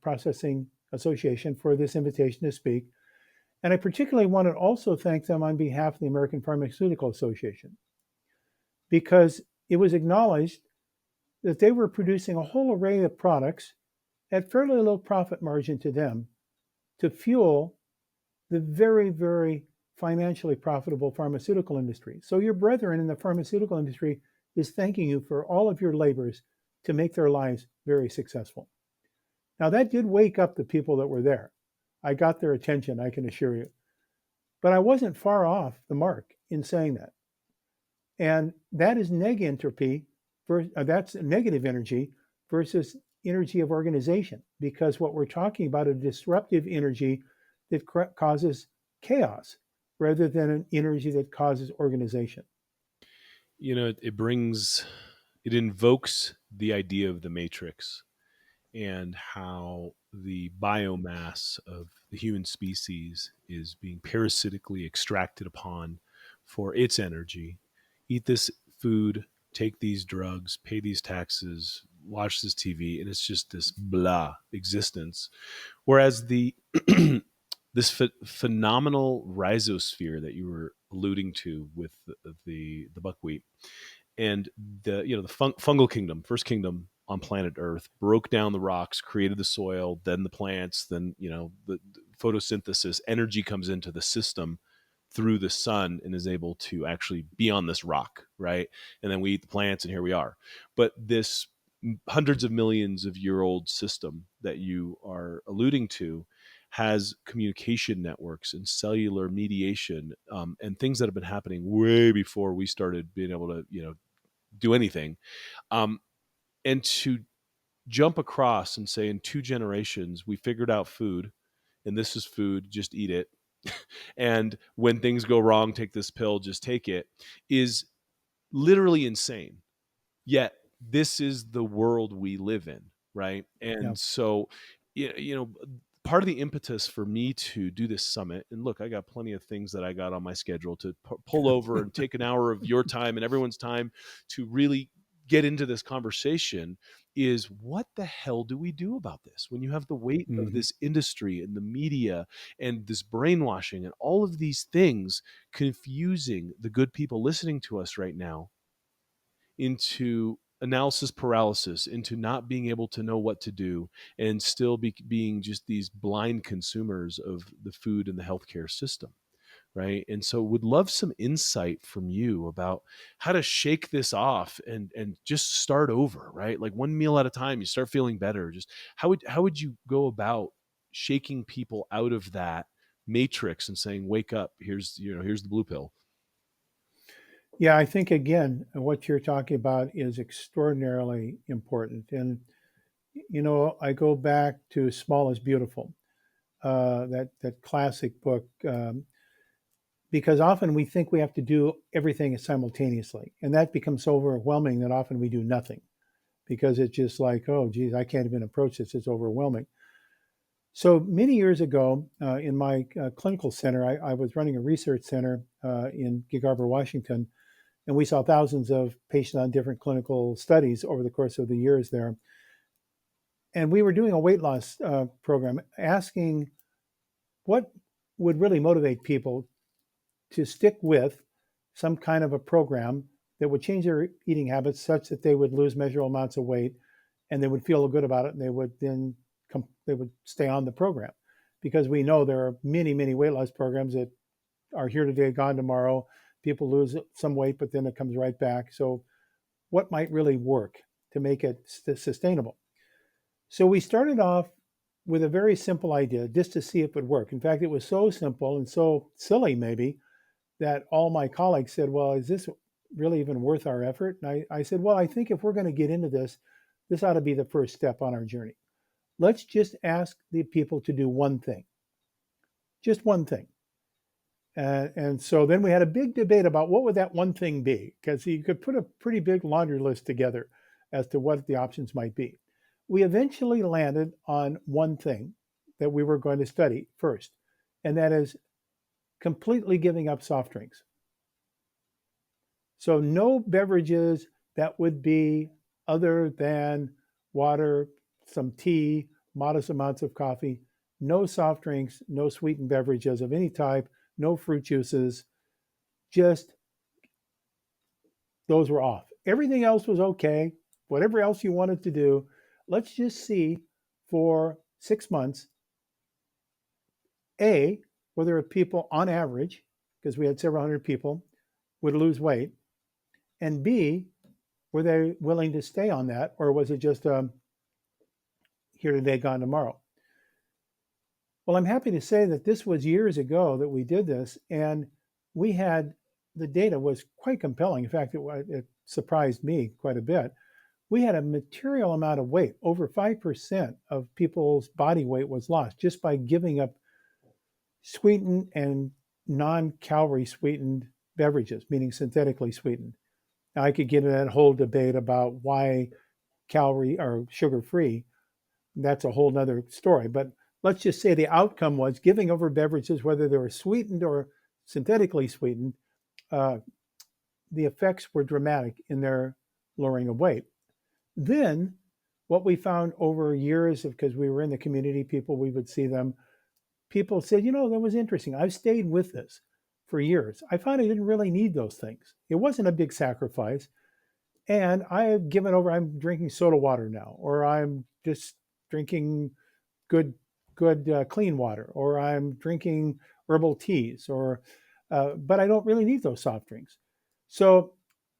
B: Processing Association for this invitation to speak. And I particularly want to also thank them on behalf of the American Pharmaceutical Association, because it was acknowledged that they were producing a whole array of products at fairly low profit margin to them to fuel the very, very financially profitable pharmaceutical industry. So your brethren in the pharmaceutical industry is thanking you for all of your labors to make their lives very successful. Now, that did wake up the people that were there. I got their attention, I can assure you. But I wasn't far off the mark in saying that. And that is negentropy, that's negative energy versus energy of organization, because what we're talking about is disruptive energy that causes chaos rather than an energy that causes organization.
A: It invokes the idea of the matrix and how the biomass of the human species is being parasitically extracted upon for its energy. Eat this food, take these drugs, pay these taxes, watch this TV, and it's just this blah existence. Whereas the this phenomenal rhizosphere that you were alluding to with the buckwheat and the fungal kingdom, first kingdom on planet Earth, broke down the rocks, created the soil, then the plants, then the photosynthesis, energy comes into the system through the sun and is able to actually be on this rock, right? And then we eat the plants, and here we are. But this hundreds of millions of year old system that you are alluding to has communication networks and cellular mediation, and things that have been happening way before we started being able to do anything, um, and to jump across and say in 2 generations we figured out food, and this is food, just eat it, and when things go wrong, take this pill, just take it, is literally insane. Yet this is the world we live in, right?
B: Yeah.
A: And so, you know, part of the impetus for me to do this summit, and look, I got plenty of things that I got on my schedule to pull over and take an hour of your time and everyone's time to really get into this conversation, is what the hell do we do about this when you have the weight of
B: Mhm.
A: this industry and the media and this brainwashing and all of these things confusing the good people listening to us right now into analysis paralysis, into not being able to know what to do, and still being just these blind consumers of the food and the healthcare system, right? And so would love some insight from you about how to shake this off and just start over, right? Like one meal at a time, you start feeling better. Just how would you go about shaking people out of that matrix and saying, wake up, here's the blue pill.
B: Yeah, I think again, what you're talking about is extraordinarily important. And I go back to "Small is Beautiful," that classic book, because often we think we have to do everything simultaneously, and that becomes so overwhelming that often we do nothing because it's just like, oh, geez, I can't even approach this; it's overwhelming. So many years ago, in my clinical center, I was running a research center in Gig Harbor, Washington, and we saw thousands of patients on different clinical studies over the course of the years there. And we were doing a weight loss program, asking what would really motivate people to stick with some kind of a program that would change their eating habits such that they would lose measurable amounts of weight and they would feel good about it, and they would then they would stay on the program, because we know there are many weight loss programs that are here today, gone tomorrow. People lose some weight, but then it comes right back. So what might really work to make it sustainable? So we started off with a very simple idea just to see if it would work. In fact, it was so simple and so silly, maybe, that all my colleagues said, well, is this really even worth our effort? And I said, well, I think if we're going to get into this, this ought to be the first step on our journey. Let's just ask the people to do one thing, just one thing. And so then we had a big debate about what would that one thing be, because you could put a pretty big laundry list together as to what the options might be. We eventually landed on one thing that we were going to study first, and that is completely giving up soft drinks. So no beverages that would be other than water, some tea, modest amounts of coffee, no soft drinks, no sweetened beverages of any type, no fruit juices, just those were off. Everything else was okay. Whatever else you wanted to do, let's just see for 6 months, A, whether people on average, because we had several hundred people, would lose weight, and B, were they willing to stay on that, or was it just here today, gone tomorrow? Well, I'm happy to say that this was years ago that we did this, and we had the data was quite compelling. In fact, it surprised me quite a bit. We had a material amount of weight. Over 5% of people's body weight was lost just by giving up sweetened and non-calorie sweetened beverages, meaning synthetically sweetened. Now, I could get into that whole debate about why calorie or sugar free. That's a whole nother story. But let's just say the outcome was giving over beverages, whether they were sweetened or synthetically sweetened, uh, the effects were dramatic in their lowering of weight. Then, what we found over years, because we were in the community, people, we would see them, people said, that was interesting. I've stayed with this for years. I found I didn't really need those things. It wasn't a big sacrifice. And I have given over, I'm drinking soda water now, or I'm just drinking good, clean water, or I'm drinking herbal teas, but I don't really need those soft drinks. So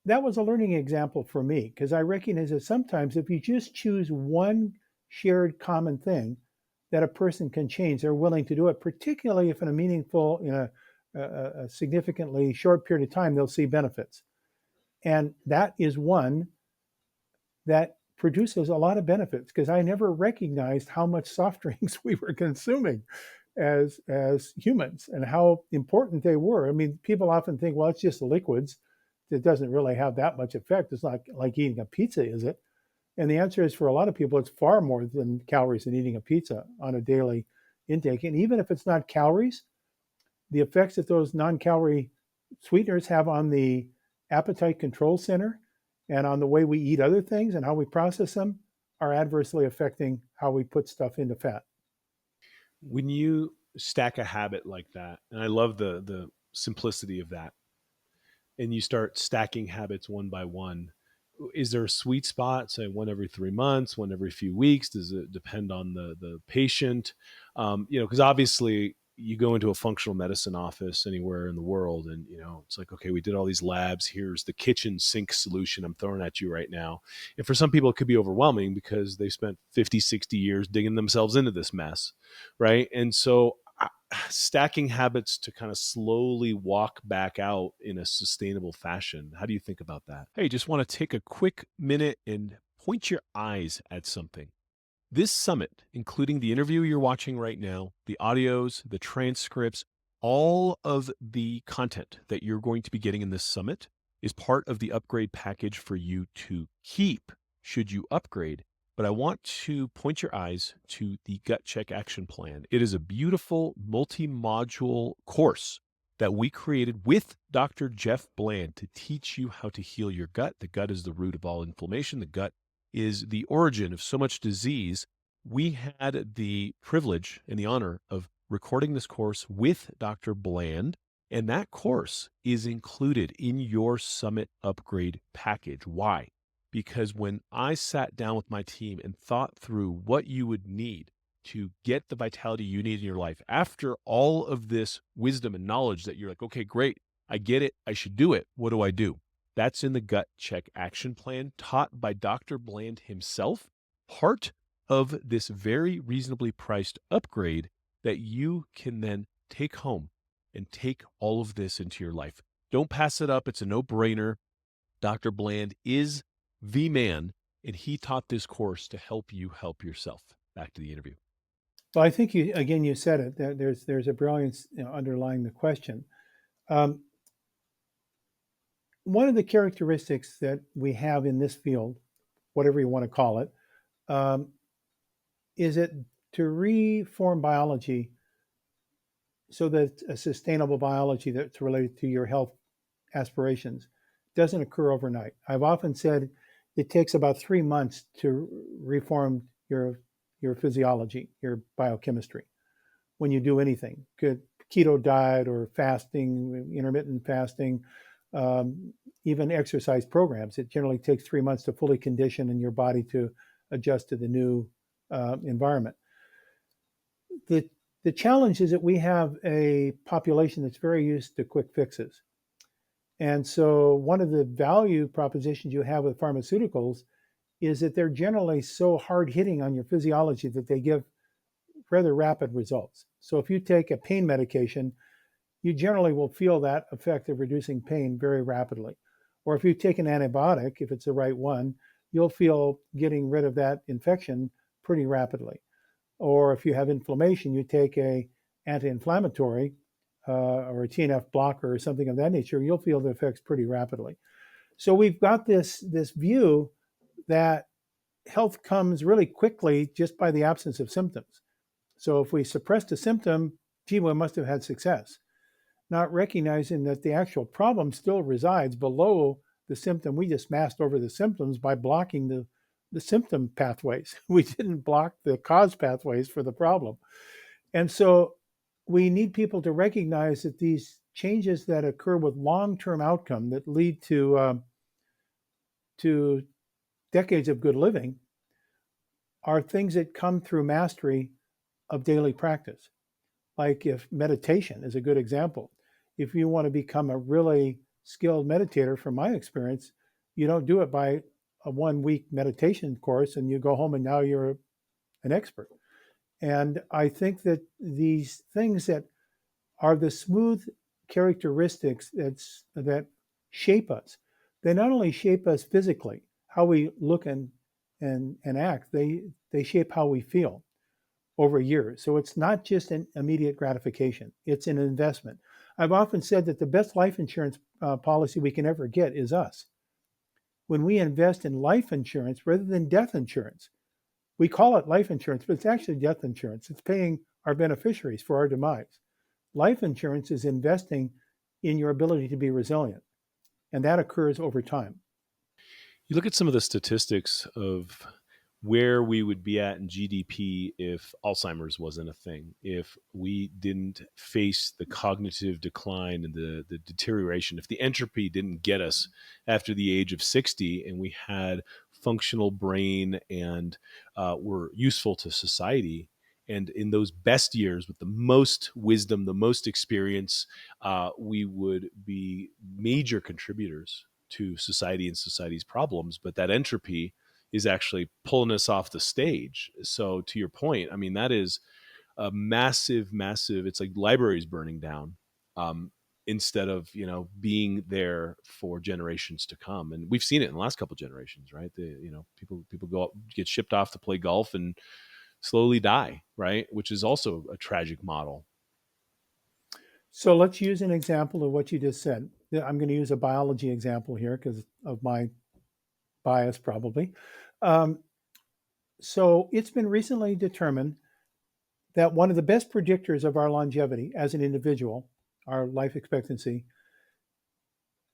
B: that was a learning example for me, because I recognize that sometimes if you just choose one shared common thing that a person can change, they're willing to do it, particularly if in a meaningful, a significantly short period of time, they'll see benefits. And that is one that produces a lot of benefits, because I never recognized how much soft drinks we were consuming as humans and how important they were. I mean, people often think, well, it's just liquids. It doesn't really have that much effect. It's not like eating a pizza, is it? And the answer is, for a lot of people, it's far more than calories in eating a pizza on a daily intake. And even if it's not calories, the effects that those non-calorie sweeteners have on the appetite control center and on the way we eat other things and how we process them are adversely affecting how we put stuff into fat.
A: When you stack a habit like that, and I love the simplicity of that, and you start stacking habits one by one, is there a sweet spot, say one every 3 months, one every few weeks? Does it depend on the patient? Because obviously you go into a functional medicine office anywhere in the world, and it's like, okay, we did all these labs, here's the kitchen sink solution I'm throwing at you right now. And for some people it could be overwhelming because they spent 50, 60 years digging themselves into this mess, right? And so stacking habits to kind of slowly walk back out in a sustainable fashion. How do you think about that? Hey, just want to take a quick minute and point your eyes at something. This summit, including the interview you're watching right now, the audios, the transcripts, all of the content that you're going to be getting in this summit is part of the upgrade package for you to keep should you upgrade. But I want to point your eyes to the Gut Check Action Plan. It is a beautiful multi-module course that we created with Dr. Jeff Bland to teach you how to heal your gut. The gut is the root of all inflammation. The gut is the origin of so much disease. We had the privilege and the honor of recording this course with Dr. Bland, and that course is included in your Summit upgrade package. Why? Because when I sat down with my team and thought through what you would need to get the vitality you need in your life, after all of this wisdom and knowledge that you're like, okay, great, I get it, I should do it, what do I do? That's in the Gut Check Action Plan taught by Dr. Bland himself, part of this very reasonably priced upgrade that you can then take home and take all of this into your life. Don't pass it up. It's a no-brainer. Dr. Bland is the man, and he taught this course to help you help yourself. Back to the interview.
B: Well, I think you said it. There's a brilliance underlying the question. Um, One of the characteristics that we have in this field, whatever you want to call it, is it to reform biology so that a sustainable biology that's related to your health aspirations doesn't occur overnight. I've often said it takes about 3 months to reform your physiology, your biochemistry, when you do anything. Good keto diet or fasting, intermittent fasting, even exercise programs. It generally takes 3 months to fully condition in your body to adjust to the new environment. The challenge is that we have a population that's very used to quick fixes. And so one of the value propositions you have with pharmaceuticals is that they're generally so hard hitting on your physiology that they give rather rapid results. So if you take a pain medication, you generally will feel that effect of reducing pain very rapidly. Or if you take an antibiotic, if it's the right one, you'll feel getting rid of that infection pretty rapidly. Or if you have inflammation, you take a anti-inflammatory or a TNF blocker or something of that nature, you'll feel the effects pretty rapidly. So we've got this view that health comes really quickly just by the absence of symptoms. So if we suppressed a symptom, gee, we must have had success. Not recognizing that the actual problem still resides below the symptom. We just masked over the symptoms by blocking the symptom pathways. We didn't block the cause pathways for the problem. And so we need people to recognize that these changes that occur with long-term outcome that lead to decades of good living are things that come through mastery of daily practice. Like if meditation is a good example. If you want to become a really skilled meditator, from my experience, you don't do it by a 1-week meditation course and you go home and now you're an expert. And I think that these things that are the smooth characteristics that shape us, they not only shape us physically, how we look and act, they shape how we feel over years. So it's not just an immediate gratification, it's an investment. I've often said that the best life insurance policy we can ever get is us. When we invest in life insurance rather than death insurance, we call it life insurance, but it's actually death insurance. It's paying are beneficiaries for our demise. Life insurance is investing in your ability to be resilient, and that occurs over time.
A: You look at some of the statistics of where we would be at in GDP if Alzheimer's wasn't a thing, if we didn't face the cognitive decline and the deterioration, if the entropy didn't get us after the age of 60 and we had functional brain and were useful to society. And in those best years, with the most wisdom, the most experience, we would be major contributors to society and society's problems. But that entropy is actually pulling us off the stage. So to your point, I mean, that is a massive, massive, it's like libraries burning down, um, instead of, being there for generations to come. And we've seen it in the last couple of generations, right? People go up, get shipped off to play golf and slowly die, right? Which is also a tragic model.
B: So let's use an example of what you just said. I'm going to use a biology example here because of my bias, probably. Um, so it's been recently determined that one of the best predictors of our longevity as an individual, our life expectancy,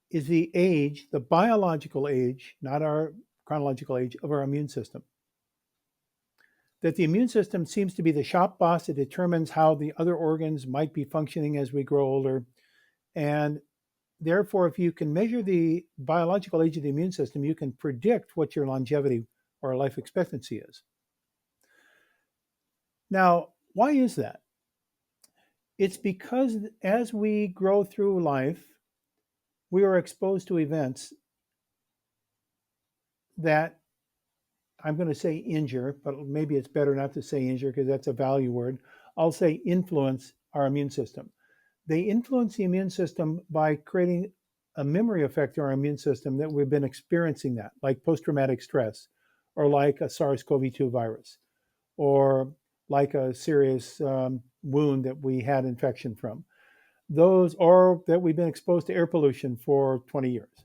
B: is the age, the biological age, not our chronological age, of our immune system. That the immune system seems to be the shop boss that determines how the other organs might be functioning as we grow older. And therefore, if you can measure the biological age of the immune system, you can predict what your longevity or life expectancy is. Now, why is that? It's because as we grow through life, we are exposed to events that, I'm going to say injure, but maybe it's better not to say injure because that's a value word. I'll say influence our immune system. They influence the immune system by creating a memory effect in our immune system that we've been experiencing, that, like post-traumatic stress, or like a SARS-CoV-2 virus, or like a serious wound that we had infection from. Those, or that we've been exposed to air pollution for 20 years.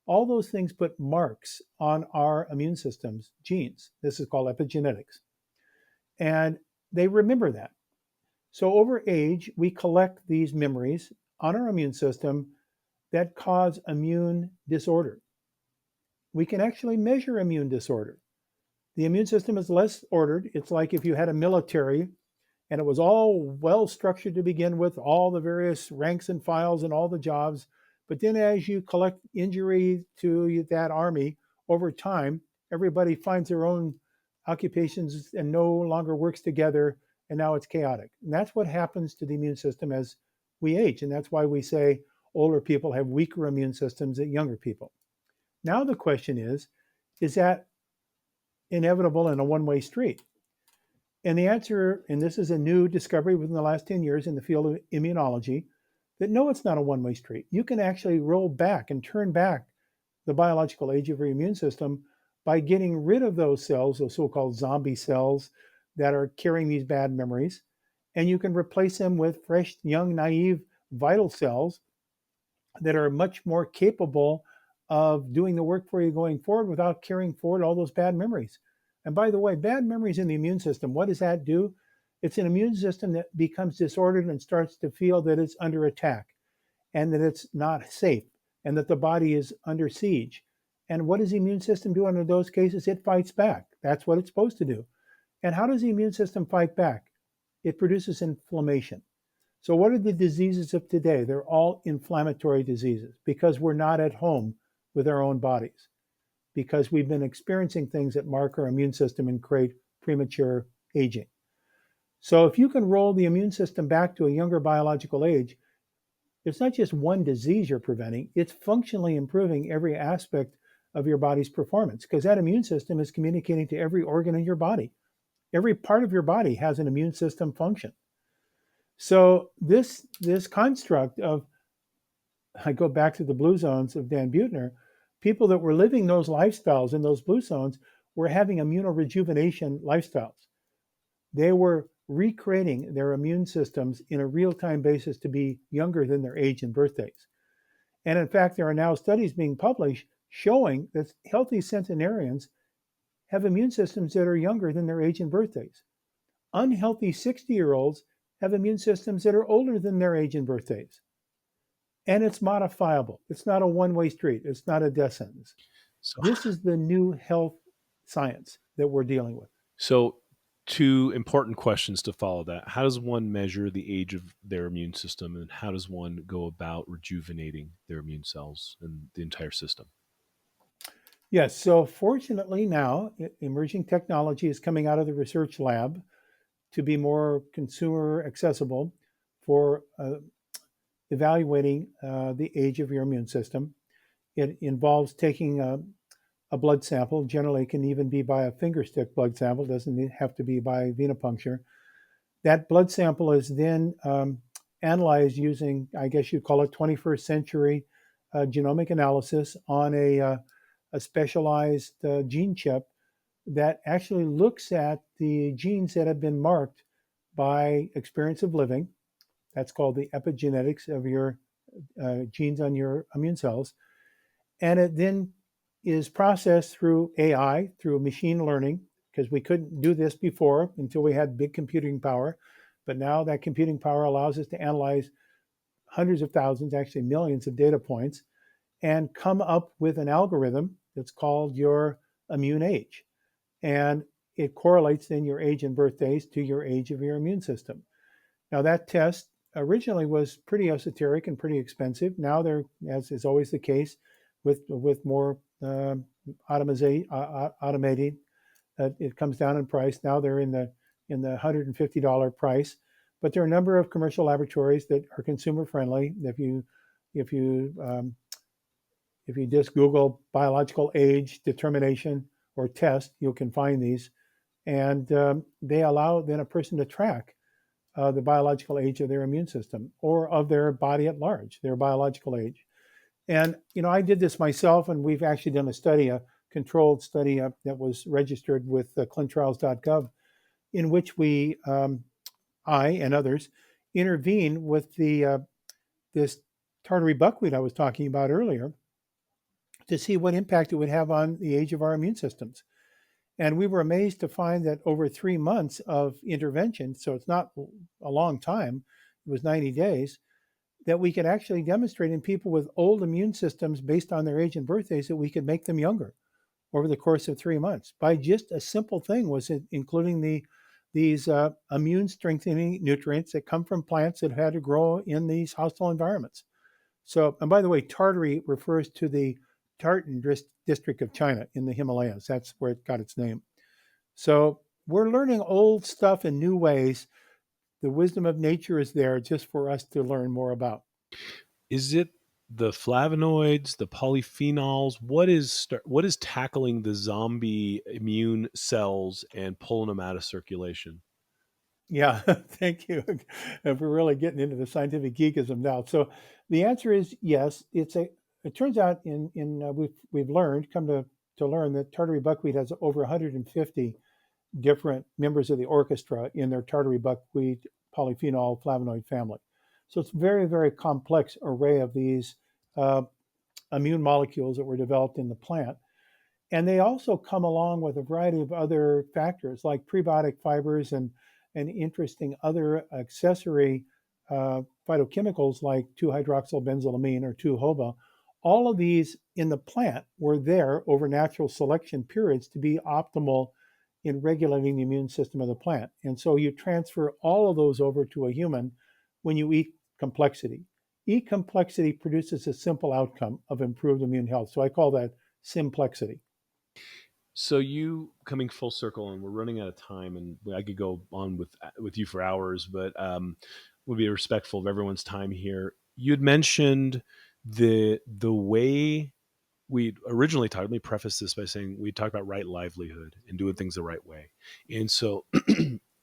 B: All those things put marks on our immune system's genes. This is called epigenetics. And they remember that. So over age, we collect these memories on our immune system that cause immune disorder. We can actually measure immune disorder. The immune system is less ordered. It's like if you had a military and it was all well structured to begin with, all the various ranks and files and all the jobs. But then as you collect injury to that army over time, everybody finds their own occupations and no longer works together. And now it's chaotic. And that's what happens to the immune system as we age. And that's why we say older people have weaker immune systems than younger people. Now the question is that inevitable and a one-way street? And the answer, and this is a new discovery within the last 10 years in the field of immunology, that no, it's not a one-way street. You can actually roll back and turn back the biological age of your immune system by getting rid of those cells, those so-called zombie cells that are carrying these bad memories. And you can replace them with fresh, young, naive, vital cells that are much more capable of doing the work for you going forward without carrying forward all those bad memories. And by the way, bad memories in the immune system, what does that do? It's an immune system that becomes disordered and starts to feel that it's under attack and that it's not safe and that the body is under siege. And what does the immune system do under those cases? It fights back. That's what it's supposed to do. And how does the immune system fight back? It produces inflammation. So what are the diseases of today? They're all inflammatory diseases because we're not at home with our own bodies, because we've been experiencing things that mark our immune system and create premature aging. So if you can roll the immune system back to a younger biological age, it's not just one disease you're preventing, it's functionally improving every aspect of your body's performance, because that immune system is communicating to every organ in your body. Every part of your body has an immune system function. So this construct of, I go back to the blue zones of Dan Buettner, people that were living those lifestyles in those blue zones were having immunorejuvenation lifestyles. They were recreating their immune systems in a real-time basis to be younger than their age and birthdays. And in fact, there are now studies being published showing that healthy centenarians have immune systems that are younger than their age and birthdays. Unhealthy 60-year-olds have immune systems that are older than their age and birthdays. And it's modifiable. It's not a one way street, it's not a death sentence.
A: So,
B: This is the new health science that we're dealing with.
A: so two important questions to follow that. How does one measure the age of their immune system, and how does one go about rejuvenating their immune cells and the entire system?
B: Yes, so fortunately now, emerging technology is coming out of the research lab to be more consumer accessible for evaluating the age of your immune system. It involves taking a blood sample. Generally, it can even be by a finger stick blood sample, doesn't have to be by venipuncture. That blood sample is then analyzed using, I guess you'd call it 21st century genomic analysis on a specialized gene chip that actually looks at the genes that have been marked by experience of living. That's called the epigenetics of your genes on your immune cells. And it then is processed through AI, through machine learning, because we couldn't do this before until we had big computing power. But now that computing power allows us to analyze hundreds of thousands, actually millions of data points, and come up with an algorithm that's called your immune age. And it correlates then your age and birthdays to your age of your immune system. Now, that test originally was pretty esoteric and pretty expensive. Now, they're, as is always the case, with more automated, it comes down in price. Now they're in the $150 price, but there are a number of commercial laboratories that are consumer friendly. If you if you just Google biological age determination or test, you can find these, and they allow then a person to track the biological age of their immune system or of their body at large, their biological age. And I did this myself, and we've actually done a study, a controlled study that was registered with clinicaltrials.gov, in which I and others, intervene with the this tartary buckwheat I was talking about earlier to see what impact it would have on the age of our immune systems. And we were amazed to find that over 3 months of intervention, so it's not a long time, it was 90 days, that we could actually demonstrate in people with old immune systems based on their age and birthdays that we could make them younger over the course of 3 months by just a simple thing, was it including these immune strengthening nutrients that come from plants that had to grow in these hostile environments. So, and by the way, Tartary refers to the Tartan district of China in the Himalayas. That's where it got its name. So we're learning old stuff in new ways. The wisdom of nature is there just for us to learn more about.
A: Is it the flavonoids, the polyphenols? What is tackling the zombie immune cells and pulling them out of circulation?
B: Yeah, thank you. We're really getting into the scientific geekism now. So the answer is yes. It turns out we've learned, come to learn that Tartary buckwheat has over 150 different members of the orchestra in their Tartary buckwheat polyphenol flavonoid family. So it's very, very complex array of these uh, immune molecules that were developed in the plant. And they also come along with a variety of other factors like prebiotic fibers and interesting other accessory phytochemicals like 2-hydroxylbenzylamine or 2-HOBA. All of these in the plant were there over natural selection periods to be optimal in regulating the immune system of the plant. And so you transfer all of those over to a human when you eat complexity. Eat complexity produces a simple outcome of improved immune health. So I call that simplexity.
A: So you coming full circle, and we're running out of time, and I could go on with you for hours, but would be respectful of everyone's time here. You had mentioned the way we originally talked. Let me preface this by saying we talked about right livelihood and doing things the right way, and so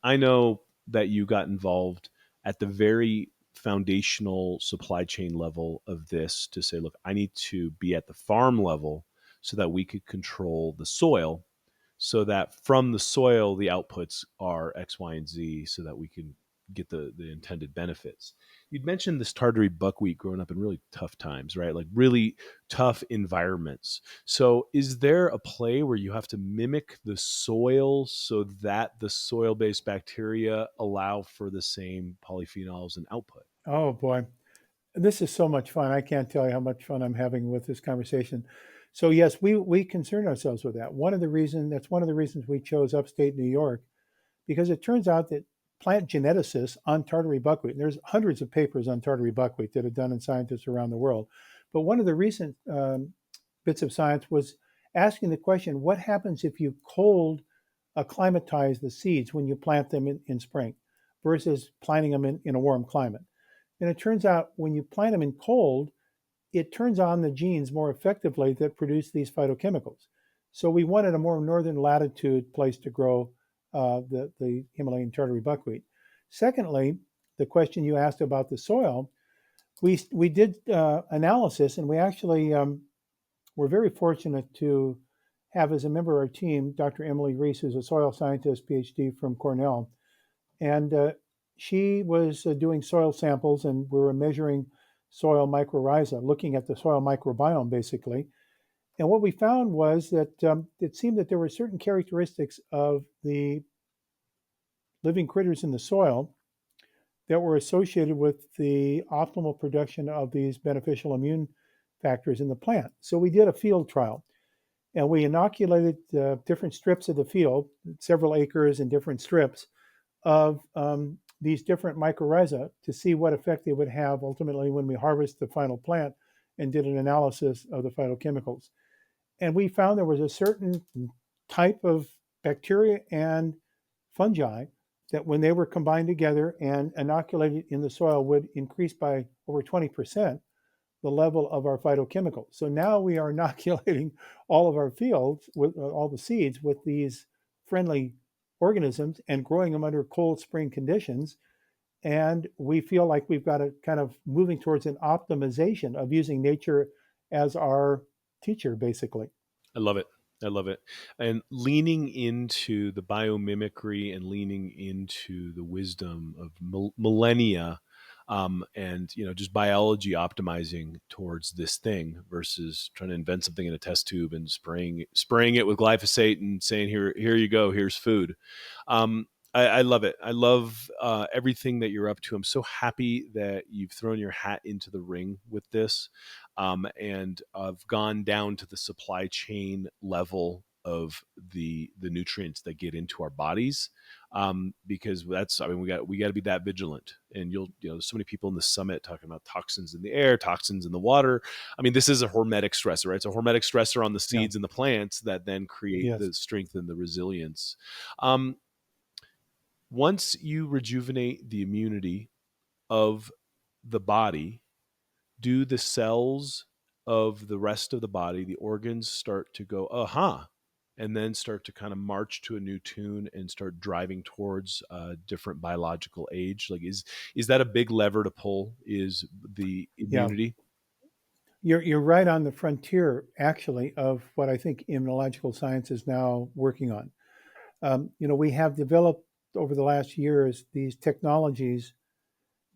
A: I know that you got involved at the very foundational supply chain level of this to say, look, I need to be at the farm level so that we could control the soil, so that from the soil the outputs are X, Y, and Z, so that we can get the intended benefits. You'd mentioned this Tartary buckwheat growing up in really tough times, right? Like really tough environments. So, is there a play where you have to mimic the soil so that the soil based bacteria allow for the same polyphenols and output?
B: Oh boy, this is so much fun. I can't tell you how much fun I'm having with this conversation. So yes, we concern ourselves with that. That's one of the reasons we chose upstate New York, because it turns out that plant geneticists on Tartary buckwheat, and there's hundreds of papers on Tartary buckwheat that are done in scientists around the world, but one of the recent bits of science was asking the question, what happens if you cold acclimatize the seeds when you plant them in spring versus planting them in a warm climate? And it turns out when you plant them in cold, it turns on the genes more effectively that produce these phytochemicals. So we wanted a more northern latitude place to grow the Himalayan Tartary buckwheat. Secondly, the question you asked about the soil, we did analysis, and we actually were very fortunate to have as a member of our team Dr. Emily Reese, who's a soil scientist, PhD from Cornell, and she was doing soil samples, and we were measuring soil mycorrhiza, looking at the soil microbiome basically. And what we found was that it seemed that there were certain characteristics of the living critters in the soil that were associated with the optimal production of these beneficial immune factors in the plant. So we did a field trial, and we inoculated different strips of the field, several acres and different strips of these different mycorrhiza to see what effect they would have ultimately when we harvest the final plant, and did an analysis of the phytochemicals. And we found there was a certain type of bacteria and fungi that when they were combined together and inoculated in the soil would increase by over 20% the level of our phytochemicals. So now we are inoculating all of our fields with all the seeds with these friendly organisms and growing them under cold spring conditions. And we feel like we've got a kind of moving towards an optimization of using nature as our teacher, basically.
A: I love it. I love it. And leaning into the biomimicry and leaning into the wisdom of millennia, and just biology optimizing towards this thing versus trying to invent something in a test tube and spraying it with glyphosate and saying here you go, here's food. I love it. I love everything that you're up to. I'm so happy that you've thrown your hat into the ring with this, and I've gone down to the supply chain level of the nutrients that get into our bodies, because we got to be that vigilant. And there's so many people in the summit talking about toxins in the air, toxins in the water. I mean, this is a hormetic stressor, right? It's a hormetic stressor on the
B: Yeah.
A: seeds and the plants that then create
B: Yes.
A: the strength and the resilience. um, Once you rejuvenate the immunity of the body, do the cells of the rest of the body, the organs, start to go, and then start to kind of march to a new tune and start driving towards a different biological age? Like, is that a big lever to pull? Is the
B: Yeah.
A: immunity?
B: You're right on the frontier, actually, of what I think immunological science is now working on. We have developed over the last years these technologies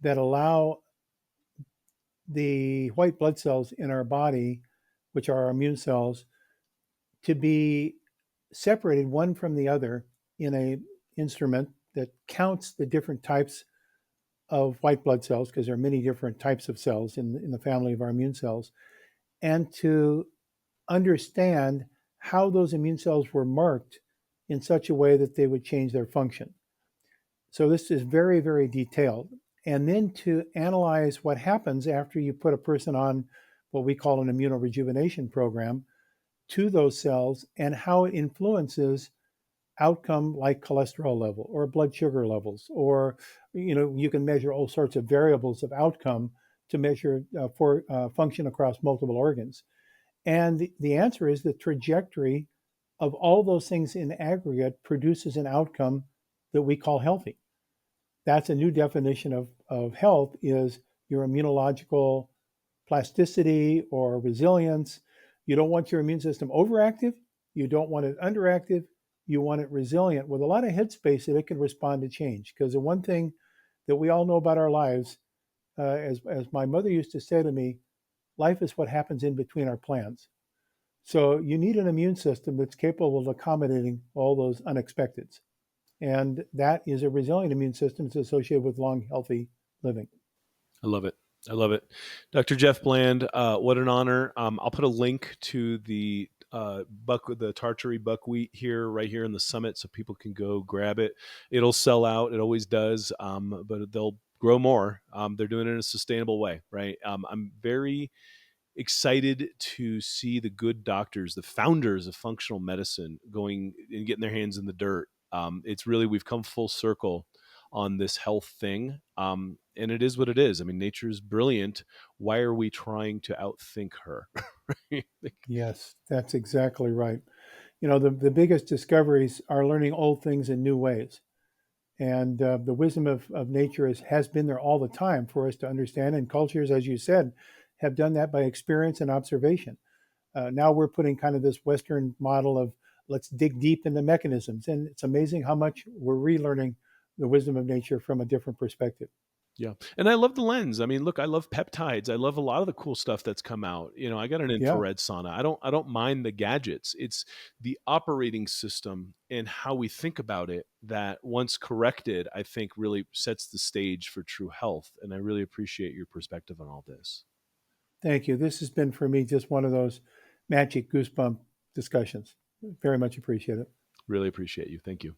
B: that allow the white blood cells in our body, which are our immune cells, to be separated one from the other in a instrument that counts the different types of white blood cells, because there are many different types of cells in the family of our immune cells, and to understand how those immune cells were marked in such a way that they would change their function. So this is very, very detailed. And then to analyze what happens after you put a person on what we call an immunorejuvenation program to those cells, and how it influences outcome like cholesterol level or blood sugar levels, or you can measure all sorts of variables of outcome to measure for function across multiple organs. And the answer is the trajectory of all those things in aggregate produces an outcome that we call healthy. That's a new definition of health, is your immunological plasticity or resilience. You don't want your immune system overactive. You don't want it underactive. You want it resilient with a lot of headspace that it can respond to change. Because the one thing that we all know about our lives. As my mother used to say to me, life is what happens in between our plans. So you need an immune system that's capable of accommodating all those unexpecteds. And that is a resilient immune system that's associated with long, healthy living.
A: I love it. I love it. Dr. Jeff Bland, what an honor. I'll put a link to the Tartary buckwheat here, right here in the summit, so people can go grab it. It'll sell out. It always does, but they'll grow more. They're doing it in a sustainable way, right? I'm very excited to see the good doctors, the founders of functional medicine, going and getting their hands in the dirt. It's really, we've come full circle on this health thing. And it is what it is. I mean, nature is brilliant. Why are we trying to outthink her?
B: Yes, that's exactly right. The biggest discoveries are learning old things in new ways. And the wisdom of nature has been there all the time for us to understand. And cultures, as you said, have done that by experience and observation. Now we're putting kind of this Western model of let's dig deep into mechanisms. And it's amazing how much we're relearning the wisdom of nature from a different perspective.
A: Yeah. And I love the lens. I mean, look, I love peptides. I love a lot of the cool stuff that's come out. I got an
B: Yeah,
A: infrared sauna. I don't mind the gadgets. It's the operating system and how we think about it that, once corrected, I think really sets the stage for true health. And I really appreciate your perspective on all this.
B: thank you. This has been for me just one of those magic goosebump discussions. Very much appreciate it.
A: Really appreciate you. Thank you.